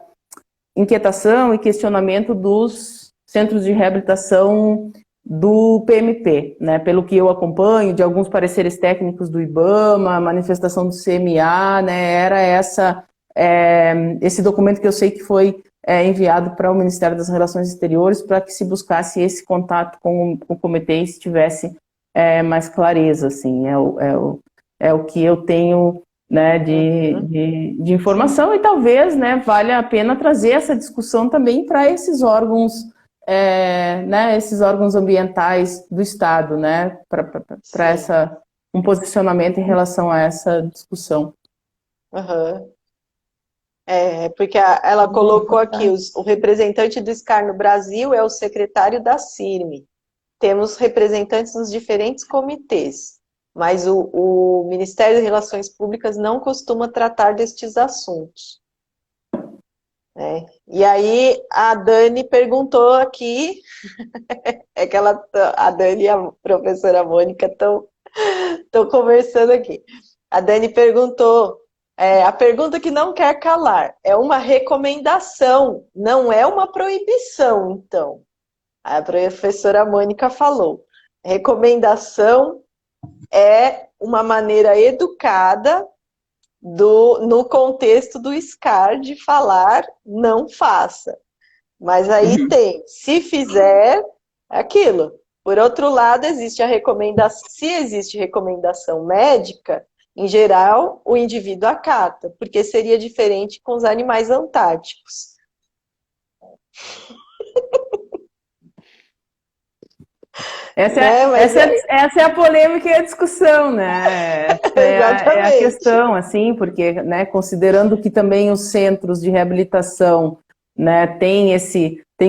inquietação e questionamento dos centros de reabilitação do PMP, né? Pelo que eu acompanho, de alguns pareceres técnicos do IBAMA, manifestação do CMA, né? Era esse documento que eu sei que foi enviado para o Ministério das Relações Exteriores para que se buscasse esse contato com o comitê e se tivesse mais clareza, assim, é o que eu tenho, né, de informação, e talvez, né, valha a pena trazer essa discussão também para esses órgãos, né, esses órgãos ambientais do Estado, né, para um posicionamento em relação a essa discussão. Uhum. Porque ela colocou aqui, o representante do SCAR no Brasil é o secretário da CIRME. Temos representantes nos diferentes comitês, mas o Ministério das Relações Públicas não costuma tratar destes assuntos. E aí a Dani perguntou aqui, que a Dani e a professora Mônica estão conversando aqui. A Dani perguntou, a pergunta que não quer calar, é uma recomendação, não é uma proibição, então. A professora Mônica falou, recomendação é uma maneira educada no contexto do SCAR de falar não faça. Mas aí tem, se fizer, é aquilo. Por outro lado, existe a recomendação, se existe recomendação médica, em geral, o indivíduo acata, porque seria diferente com os animais antárticos. Essa é a polêmica e a discussão, né? É a questão, assim, porque, né, considerando que também os centros de reabilitação, né, tem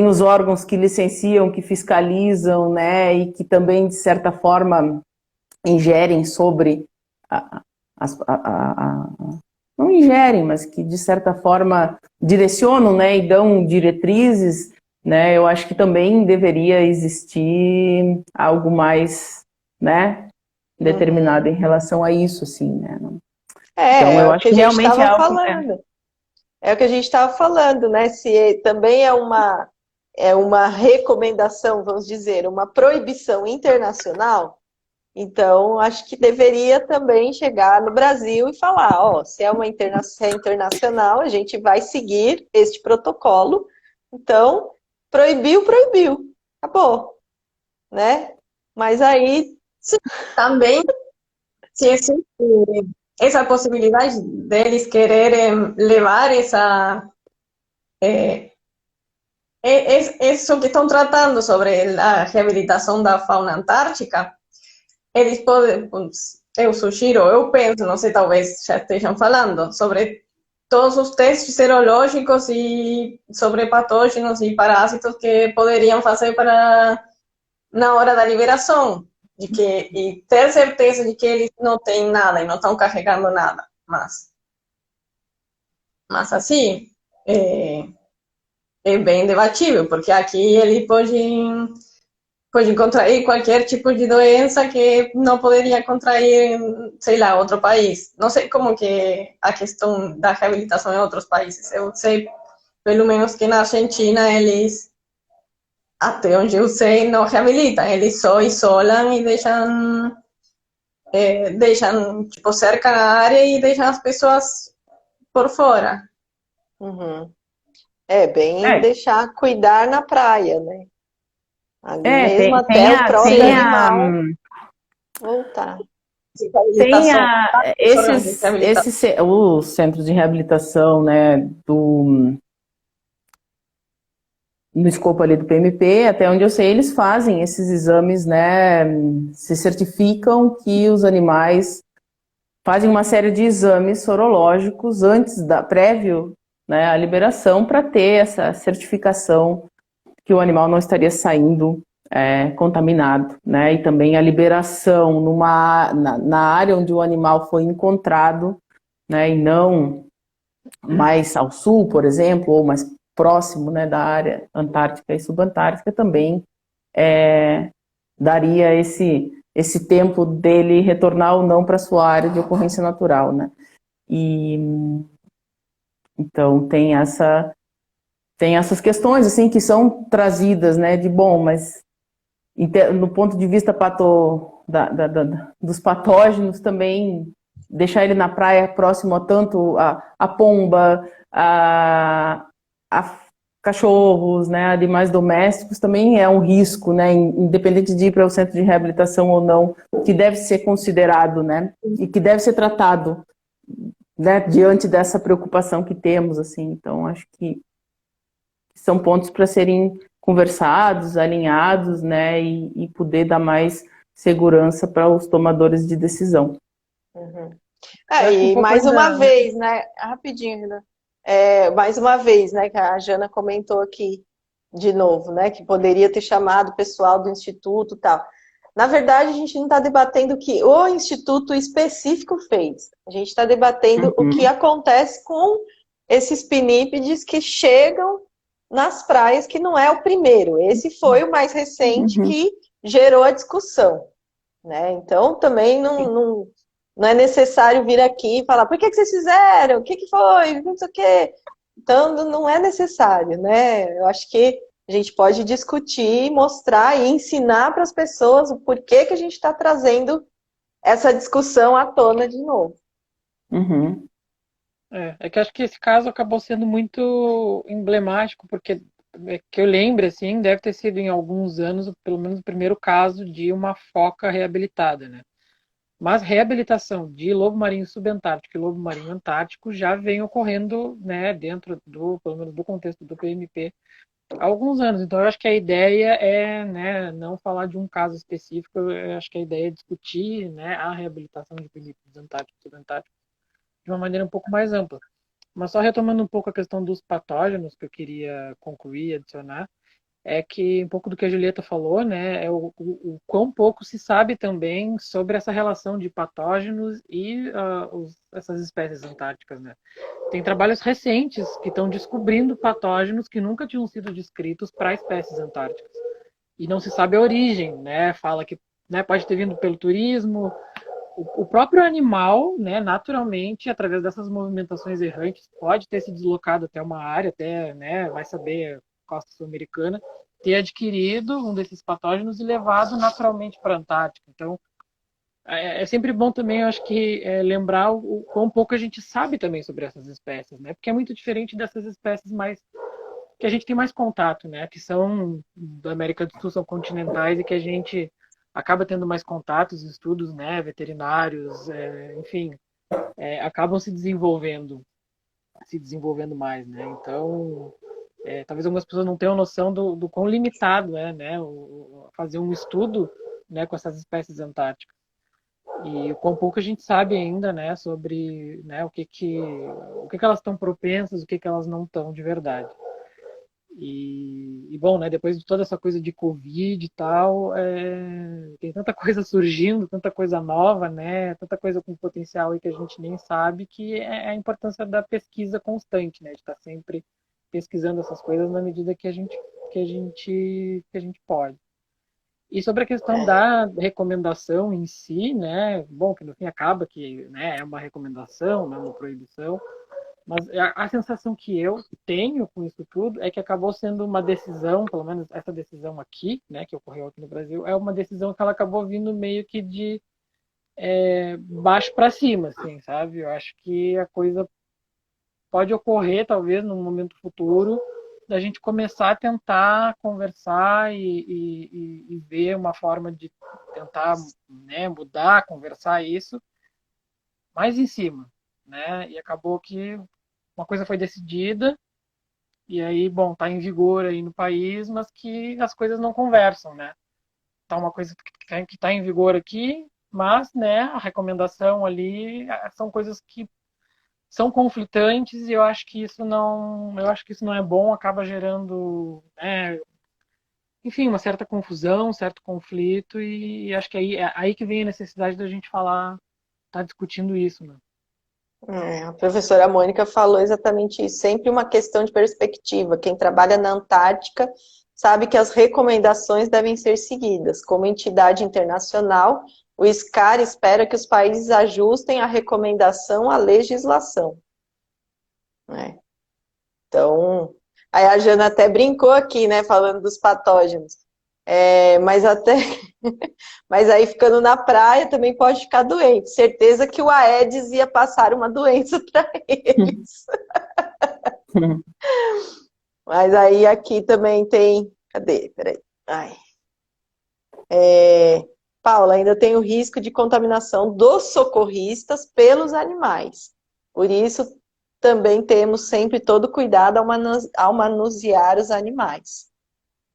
os órgãos que licenciam, que fiscalizam, né, e que também, de certa forma, ingerem sobre não ingerem, mas que, de certa forma, direcionam, né, e dão diretrizes, né, eu acho que também deveria existir algo mais, né, determinado em relação a isso, assim, né? Então, eu acho que realmente é algo... É o que a gente estava falando, né? Se também é uma recomendação, vamos dizer, uma proibição internacional, então acho que deveria também chegar no Brasil e falar, se é internacional, a gente vai seguir este protocolo, então... Proibiu, acabou, né? Mas aí... Também, se existe essa possibilidade deles quererem levar isso que estão tratando sobre a reabilitação da fauna antártica, eles podem, eu sugiro, eu penso, não sei, talvez já estejam falando, sobre todos os testes serológicos e sobre patógenos e parásitos que poderiam fazer na hora da liberação, e ter certeza de que eles não têm nada e não estão carregando nada. Mas assim, é bem debatível, porque aqui ele pode contrair qualquer tipo de doença que não poderia contrair, sei lá, outro país. Não sei como que a questão da reabilitação em outros países. Eu sei, pelo menos, que na Argentina eles, até onde eu sei, não reabilitam. Eles só isolam e deixam tipo, cercam a área e deixam as pessoas por fora. Uhum. É bem É, deixar cuidar na praia, né? Ali mesmo tem até o próprio Sim, animal voltar. tem reabilitação, programa de reabilitação. os centros de reabilitação, né, no escopo ali do PMP, até onde eu sei, eles fazem esses exames, né, se certificam que os animais fazem uma série de exames sorológicos prévio, né, à liberação para ter essa certificação que o animal não estaria saindo contaminado, né, e também a liberação na área onde o animal foi encontrado, né, e não mais ao sul, por exemplo, ou mais próximo, né, da área antártica e subantártica, também daria esse tempo dele retornar ou não para sua área de ocorrência natural, né? E então tem essas questões assim que são trazidas, né? De bom, mas no ponto de vista dos patógenos também deixar ele na praia próximo a tanto a pomba, a cachorros, né, animais domésticos também é um risco, né, independente de ir para o centro de reabilitação ou não, que deve ser considerado, né, e que deve ser tratado, né, diante dessa preocupação que temos, assim. Então acho que são pontos para serem conversados, alinhados, né, e poder dar mais segurança para os tomadores de decisão. Uhum. Eu acho que um E pouco mais uma ainda. vez, né? Rapidinho, Renan. Mais uma vez, né? Que a Jana comentou aqui de novo, né? Que poderia ter chamado o pessoal do instituto e tal. Na verdade, a gente não está debatendo o que o instituto específico fez. A gente está debatendo o que Uhum, acontece com esses pinípedes que chegam nas praias, que não é o primeiro. Esse foi o mais recente uhum. que gerou a discussão, né? Então, também não é necessário vir aqui e falar por que vocês fizeram, o que foi, não sei o quê. Então, não é necessário, né? Eu acho que a gente pode discutir, mostrar e ensinar para as pessoas o porquê que a gente está trazendo essa discussão à tona de novo. Uhum. É que eu acho que esse caso acabou sendo muito emblemático, porque que eu lembro, assim, deve ter sido em alguns anos, pelo menos o primeiro caso de uma foca reabilitada, né? Mas reabilitação de lobo marinho subantártico e lobo marinho antártico já vem ocorrendo, né, dentro pelo menos do contexto do PMP há alguns anos. Então, eu acho que a ideia é, né, não falar de um caso específico, eu acho que a ideia é discutir, né, a reabilitação de películas antárticos e subantárticos de uma maneira um pouco mais ampla. Mas só retomando um pouco a questão dos patógenos, que eu queria concluir e adicionar, é que um pouco do que a Julieta falou, né, é o quão pouco se sabe também sobre essa relação de patógenos e essas espécies antárticas, né. Tem trabalhos recentes que estão descobrindo patógenos que nunca tinham sido descritos para espécies antárticas. E não se sabe a origem, né, fala que, né, pode ter vindo pelo turismo, o próprio animal, né, naturalmente, através dessas movimentações errantes, pode ter se deslocado até uma área, até, né, vai saber, costa sul-americana, ter adquirido um desses patógenos e levado naturalmente para a Antártica. Então, é sempre bom também, eu acho que, lembrar o quão pouco a gente sabe também sobre essas espécies, né? Porque é muito diferente dessas espécies mais que a gente tem mais contato, né? Que são da América do Sul, são continentais e que a gente acaba tendo mais contatos, estudos, né? Veterinários, enfim, acabam se desenvolvendo mais, né? Então, talvez algumas pessoas não tenham noção do quão limitado é, né? Fazer um estudo, né? Com essas espécies antárticas. E o quão pouco a gente sabe ainda, né, sobre, né, o que elas estão propensas, o que elas não estão de verdade. Bom, né, depois de toda essa coisa de Covid e tal, tem tanta coisa surgindo, tanta coisa nova, né, tanta coisa com potencial aí que a gente nem sabe, que é a importância da pesquisa constante, né, de estar sempre pesquisando essas coisas na medida que a gente pode. E sobre a questão da recomendação em si, né? Bom, que no fim acaba que, né, é uma recomendação, não é uma proibição, mas a sensação que eu tenho com isso tudo é que acabou sendo uma decisão, pelo menos essa decisão aqui, né, que ocorreu aqui no Brasil, é uma decisão que ela acabou vindo meio que de baixo para cima, assim, sabe? Eu acho que a coisa pode ocorrer, talvez, num momento futuro, da gente começar a tentar conversar e ver uma forma de tentar, né, mudar, conversar isso mais em cima, né? E acabou que uma coisa foi decidida e aí, bom, tá em vigor aí no país, mas que as coisas não conversam, né? Tá uma coisa que tá em vigor aqui, mas, né, a recomendação ali são coisas que são conflitantes e eu acho que isso não é bom, acaba gerando, né, enfim, uma certa confusão, um certo conflito e acho que aí que vem a necessidade da gente falar, tá discutindo isso, né? A professora Mônica falou exatamente isso. Sempre uma questão de perspectiva. Quem trabalha na Antártica sabe que as recomendações devem ser seguidas. Como entidade internacional, o SCAR espera que os países ajustem a recomendação à legislação, né? Então, aí a Jana até brincou aqui, né, falando dos patógenos. Mas aí ficando na praia também pode ficar doente. Certeza que o Aedes ia passar uma doença para eles. Mas aí aqui também tem. Cadê? Peraí. Ai. Paula, ainda tem o risco de contaminação dos socorristas pelos animais. Por isso, também temos sempre todo cuidado ao manusear os animais.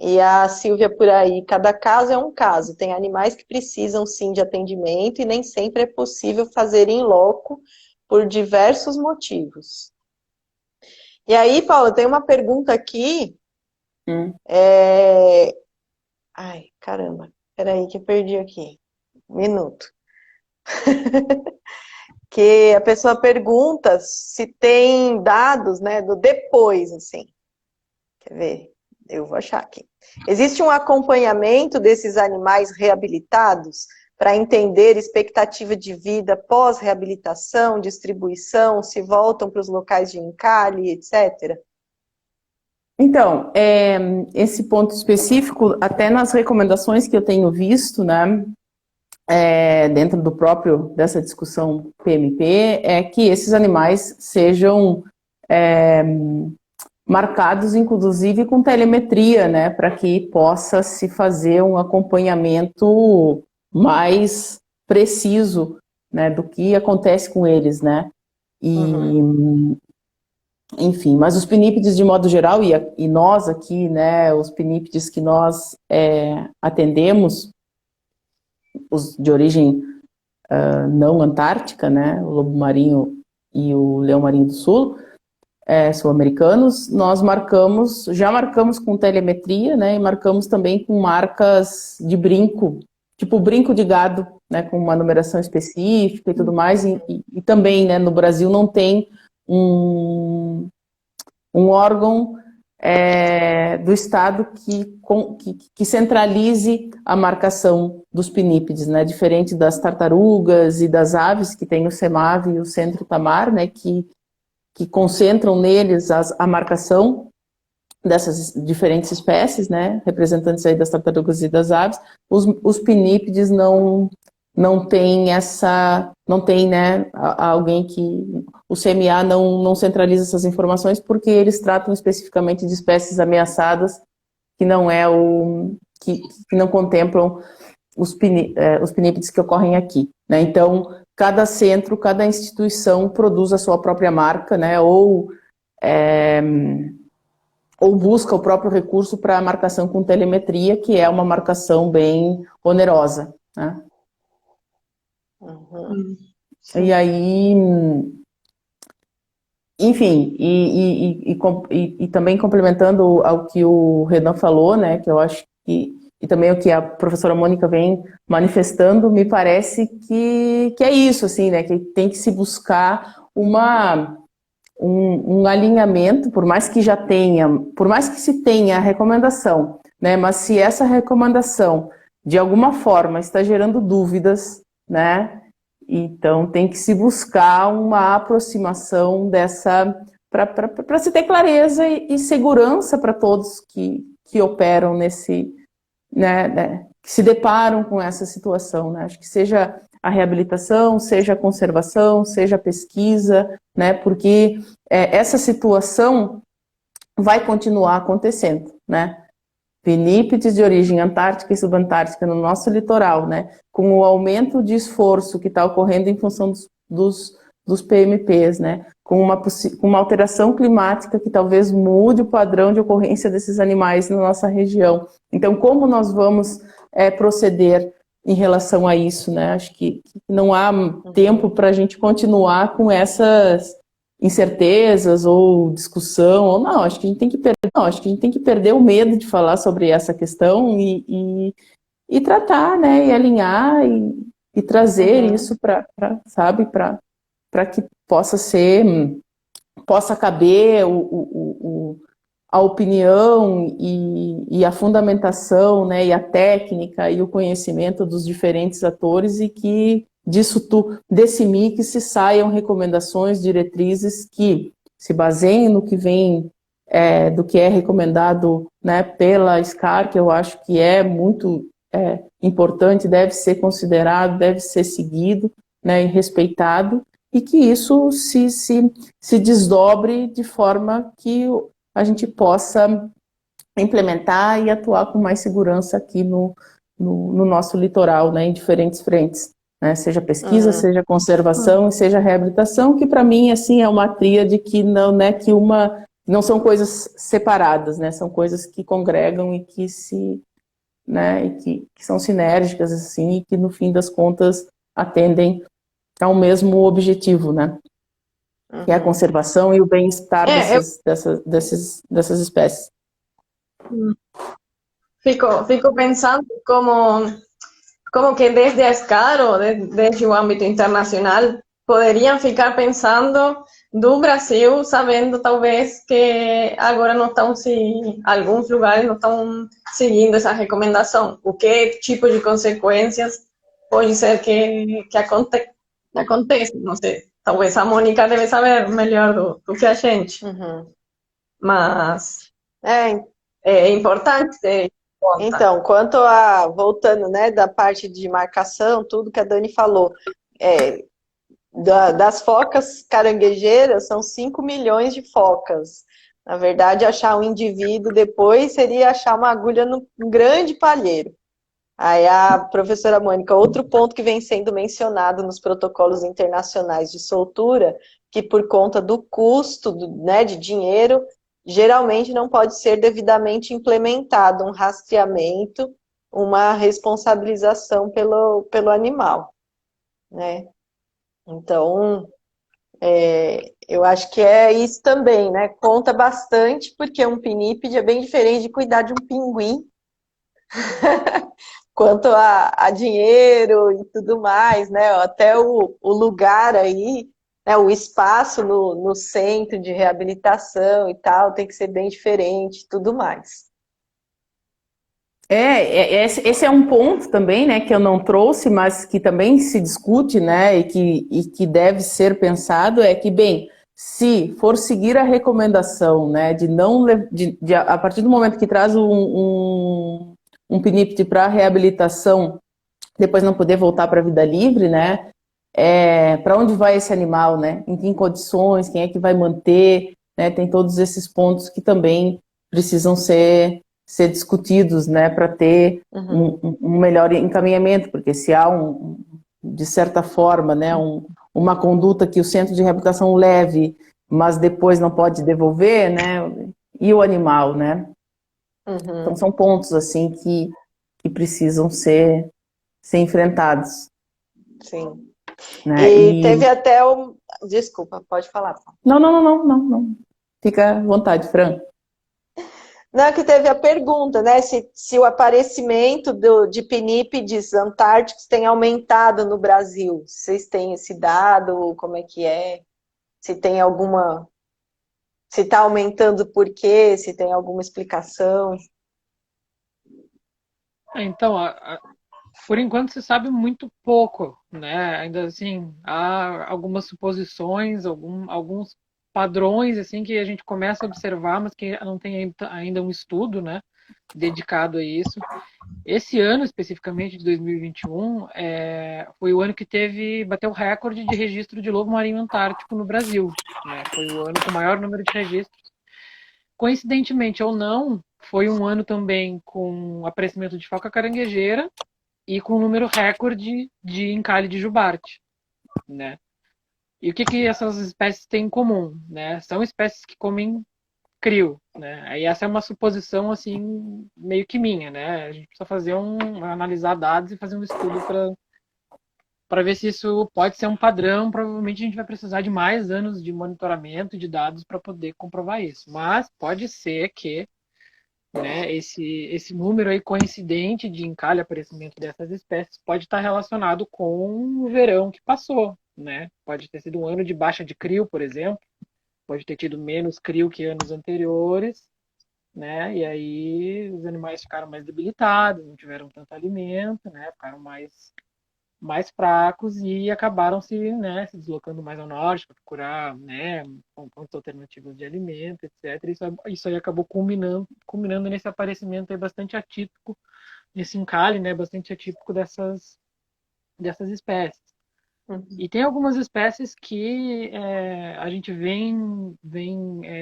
E a Silvia por aí, cada caso é um caso. Tem animais que precisam sim de atendimento e nem sempre é possível fazer em loco por diversos motivos. E aí, Paula, tem uma pergunta aqui. Ai, caramba. Peraí que eu perdi aqui. Um minuto. Que a pessoa pergunta se tem dados, né, do depois, assim. Quer ver? Eu vou achar aqui. Existe um acompanhamento desses animais reabilitados para entender expectativa de vida pós-reabilitação, distribuição, se voltam para os locais de encalhe, etc.? Então, esse ponto específico, até nas recomendações que eu tenho visto, né, dentro dessa discussão PMP, é que esses animais sejam marcados, inclusive, com telemetria, né, para que possa se fazer um acompanhamento mais preciso, né, do que acontece com eles, né, enfim, mas os pinípedes de modo geral, e nós aqui, né, os pinípedes que nós atendemos, os de origem não antártica, né, o lobo marinho e o leão marinho do sul, sul-americanos, nós já marcamos com telemetria, né, e marcamos também com marcas de brinco, tipo brinco de gado, né, com uma numeração específica e tudo mais, e também, né, no Brasil não tem um órgão do Estado que centralize a marcação dos pinípedes, né? Diferente das tartarugas e das aves, que tem o CEMAV e o Centro Tamar, né? Que concentram neles a marcação dessas diferentes espécies, né? Representantes aí das tartarugas e das aves. Os pinípedes não tem né, alguém que o CMA não centraliza essas informações porque eles tratam especificamente de espécies ameaçadas que não contemplam os pinípedes que ocorrem aqui, né? Então, cada centro, cada instituição produz a sua própria marca, né? Ou busca o próprio recurso para a marcação com telemetria, que é uma marcação bem onerosa, né? E aí, enfim, e também complementando ao que o Renan falou, né, que eu acho que, e também o que a professora Mônica vem manifestando, me parece que é isso, assim, né, que tem que se buscar um alinhamento, por mais que se tenha a recomendação, né, mas se essa recomendação, de alguma forma, está gerando dúvidas, né? Então tem que se buscar uma aproximação para se ter clareza e segurança para todos que operam nesse, né, que se deparam com essa situação, né? Acho que seja a reabilitação, seja a conservação, seja a pesquisa, né? Porque essa situação vai continuar acontecendo, né? Vinípedes de origem antártica e subantártica no nosso litoral, né? Com o aumento de esforço que está ocorrendo em função dos PMPs, né? Com uma alteração climática que talvez mude o padrão de ocorrência desses animais na nossa região. Então, como nós vamos proceder em relação a isso, né? Acho que não há tempo para a gente continuar com essas incertezas ou discussão, ou não, acho que a gente tem que perder o medo de falar sobre essa questão e tratar, né, e alinhar e trazer isso para que possa caber a opinião e a fundamentação, né, e a técnica e o conhecimento dos diferentes atores, e que desse mix se saiam recomendações, diretrizes que se baseiem no que vem do que é recomendado, né, pela SCAR, que eu acho que é muito importante, deve ser considerado, deve ser seguido, né, e respeitado, e que isso se desdobre de forma que a gente possa implementar e atuar com mais segurança aqui no nosso litoral, né, em diferentes frentes, né, seja pesquisa, seja conservação e seja reabilitação, que para mim assim é uma tríade que não são coisas separadas, né, são coisas que congregam e que né, e que são sinérgicas assim, e que no fim das contas atendem ao mesmo objetivo, né, que é a conservação e o bem-estar dessas espécies. Fico pensando como que desde a SCAR ou desde o âmbito internacional poderiam ficar pensando do Brasil, sabendo talvez que agora não estão alguns lugares não estão seguindo essa recomendação. O que tipo de consequências pode ser que aconteça? Não sei. Talvez a Mônica deve saber melhor do que a gente. Mas é importante ter em conta. Então, voltando, né, da parte de marcação, tudo que a Dani falou, das focas caranguejeiras, são 5 milhões de focas. Na verdade, achar um indivíduo depois seria achar uma agulha num grande palheiro. Aí a professora Mônica, outro ponto que vem sendo mencionado nos protocolos internacionais de soltura, que por conta do custo, né, de dinheiro, geralmente não pode ser devidamente implementado um rastreamento, uma responsabilização pelo animal, né? Então, eu acho que é isso também, né? Conta bastante, porque um pinípede é bem diferente de cuidar de um pinguim, quanto a dinheiro e tudo mais, né? Até o lugar aí, né? O espaço no centro de reabilitação e tal, tem que ser bem diferente, tudo mais. Esse é um ponto também, né, que eu não trouxe, mas que também se discute, né, e que deve ser pensado, é que, bem, se for seguir a recomendação, né, a partir do momento que traz um PNIPT para reabilitação, depois não poder voltar para a vida livre, né, para onde vai esse animal, né, em que condições, quem é que vai manter, né, tem todos esses pontos que também precisam ser discutidos, né, para ter um melhor encaminhamento, porque se há de certa forma, né, uma conduta que o centro de reabilitação leve, mas depois não pode devolver, né, e o animal, né? Então são pontos assim que precisam ser enfrentados. Sim. Né? E teve até o... Desculpa, pode falar. Não. Fica à vontade, Fran. Não, que teve a pergunta, né? Se o aparecimento de pinípedes antárticos tem aumentado no Brasil. Vocês têm esse dado? Como é que é? Se tem alguma... Se está aumentando por quê? Se tem alguma explicação? Então, por enquanto se sabe muito pouco, né? Ainda assim, há algumas suposições, alguns padrões assim que a gente começa a observar, mas que não tem ainda um estudo, né, dedicado a isso. Esse ano, especificamente de 2021, foi o ano que bateu o recorde de registro de lobo marinho antártico no Brasil, né? Foi o ano com o maior número de registros. Coincidentemente ou não, foi um ano também com aparecimento de foca caranguejeira e com um número recorde de encalhe de jubarte, né? E o que essas espécies têm em comum, né? São espécies que comem crio, né? Aí essa é uma suposição assim meio que minha, né? A gente precisa analisar dados e fazer um estudo para ver se isso pode ser um padrão. Provavelmente a gente vai precisar de mais anos de monitoramento de dados para poder comprovar isso. Mas pode ser que, né, esse número aí coincidente de encalhe aparecimento dessas espécies pode estar relacionado com o verão que passou, né? Pode ter sido um ano de baixa de crio, por exemplo. Pode ter tido menos crio que anos anteriores, né? E aí os animais ficaram mais debilitados, não tiveram tanto alimento, né? Ficaram mais fracos e acabaram se deslocando mais ao norte para procurar, né, fontes alternativas de alimento, etc. Isso aí acabou culminando nesse aparecimento aí bastante atípico, nesse encalhe, né, bastante atípico dessas espécies. E tem algumas espécies que a gente vem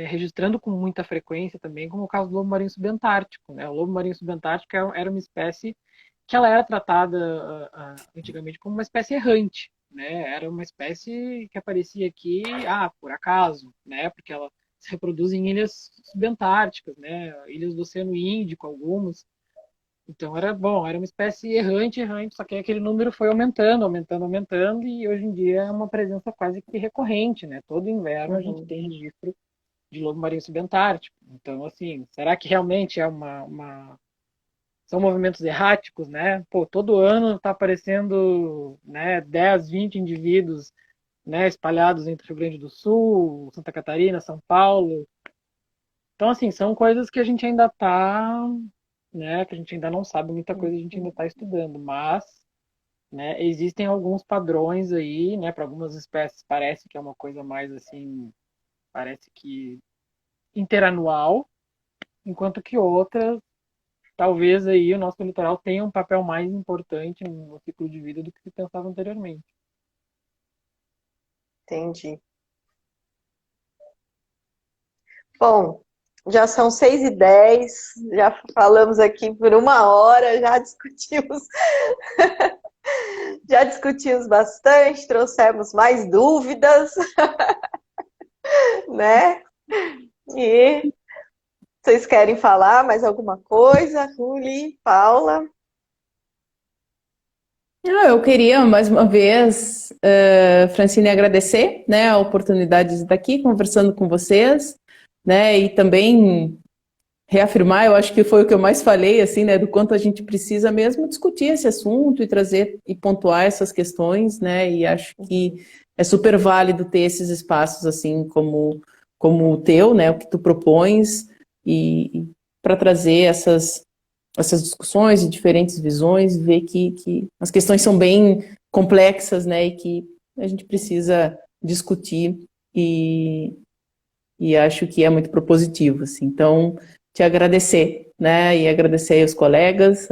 registrando com muita frequência também, como o caso do lobo marinho subantártico, né? O lobo marinho subantártico era uma espécie que ela era tratada antigamente como uma espécie errante, né? Era uma espécie que aparecia aqui, por acaso, né? Porque ela se reproduz em ilhas subantárticas, né? Ilhas do Oceano Índico, algumas. Então era uma espécie errante, só que aquele número foi aumentando, e hoje em dia é uma presença quase que recorrente, né? Todo inverno a gente tem registro de lobo marinho subantártico. Então, assim, será que realmente são movimentos erráticos, né? Pô, todo ano está aparecendo, né, 10, 20 indivíduos, né, espalhados entre Rio Grande do Sul, Santa Catarina, São Paulo. Então, assim, são coisas que a gente ainda está, né, que a gente ainda não sabe muita coisa, a gente ainda está estudando, mas, né, existem alguns padrões aí, né, para algumas espécies parece que é uma coisa mais assim, parece que interanual, enquanto que outras, talvez aí o nosso litoral tenha um papel mais importante no ciclo de vida do que se pensava anteriormente. Entendi. Bom, já são 6h10, já falamos aqui por 1 hora, já discutimos bastante, trouxemos mais dúvidas, né? E vocês querem falar mais alguma coisa? Ruli, Paula? Eu queria, mais uma vez, Francine, agradecer, né, a oportunidade de estar aqui conversando com vocês, né, e também reafirmar, eu acho que foi o que eu mais falei, assim, né, do quanto a gente precisa mesmo discutir esse assunto e trazer e pontuar essas questões, né, e acho que é super válido ter esses espaços, assim, como o teu, né, o que tu propões, e para trazer essas discussões e diferentes visões, ver que as questões são bem complexas, né, e que a gente precisa discutir, e acho que é muito propositivo, assim. Então, te agradecer, né, e agradecer aí os colegas,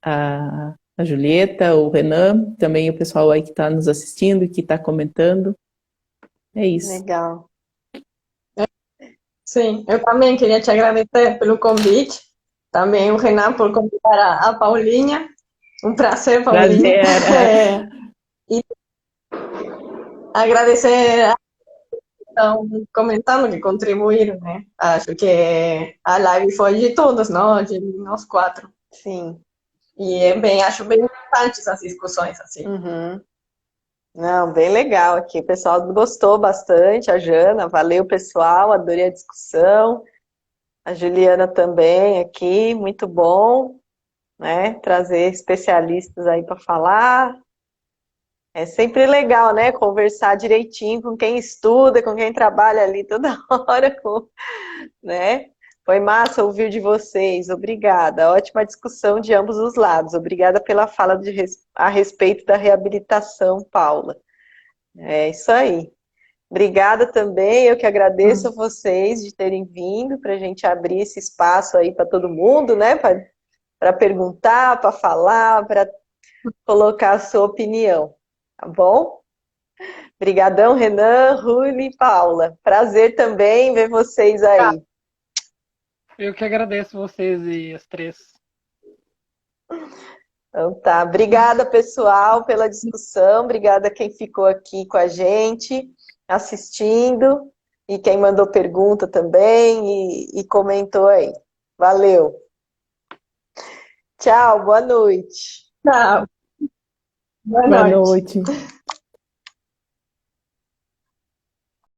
a Julieta, o Renan, também o pessoal aí que está nos assistindo e que está comentando. É isso. Legal. Sim, eu também queria te agradecer pelo convite. Também o Renan por convidar a Paulinha. Um prazer, Paulinha. Prazer. E agradecer estão comentando, que contribuíram, né? Acho que a live foi de todos, não? De nós 4. Sim. E acho bem importante essas discussões, assim. Uhum. Não, bem legal aqui. O pessoal gostou bastante, a Jana, valeu pessoal, adorei a discussão. A Juliana também aqui, muito bom, né? Trazer especialistas aí para falar. É sempre legal, né? Conversar direitinho com quem estuda, com quem trabalha ali toda hora, né? Foi massa ouvir de vocês, obrigada. Ótima discussão de ambos os lados. Obrigada pela fala a respeito da reabilitação, Paula. É isso aí. Obrigada também, eu que agradeço a vocês de terem vindo para a gente abrir esse espaço aí para todo mundo, né? Para perguntar, para falar, para colocar a sua opinião, tá bom? Obrigadão, Renan, Rui e Paula. Prazer também ver vocês aí. Eu que agradeço vocês e as três. Então tá, obrigada pessoal pela discussão, obrigada a quem ficou aqui com a gente, assistindo, e quem mandou pergunta também e comentou aí. Valeu. Tchau, boa noite. Tchau. Boa Boa noite. noite.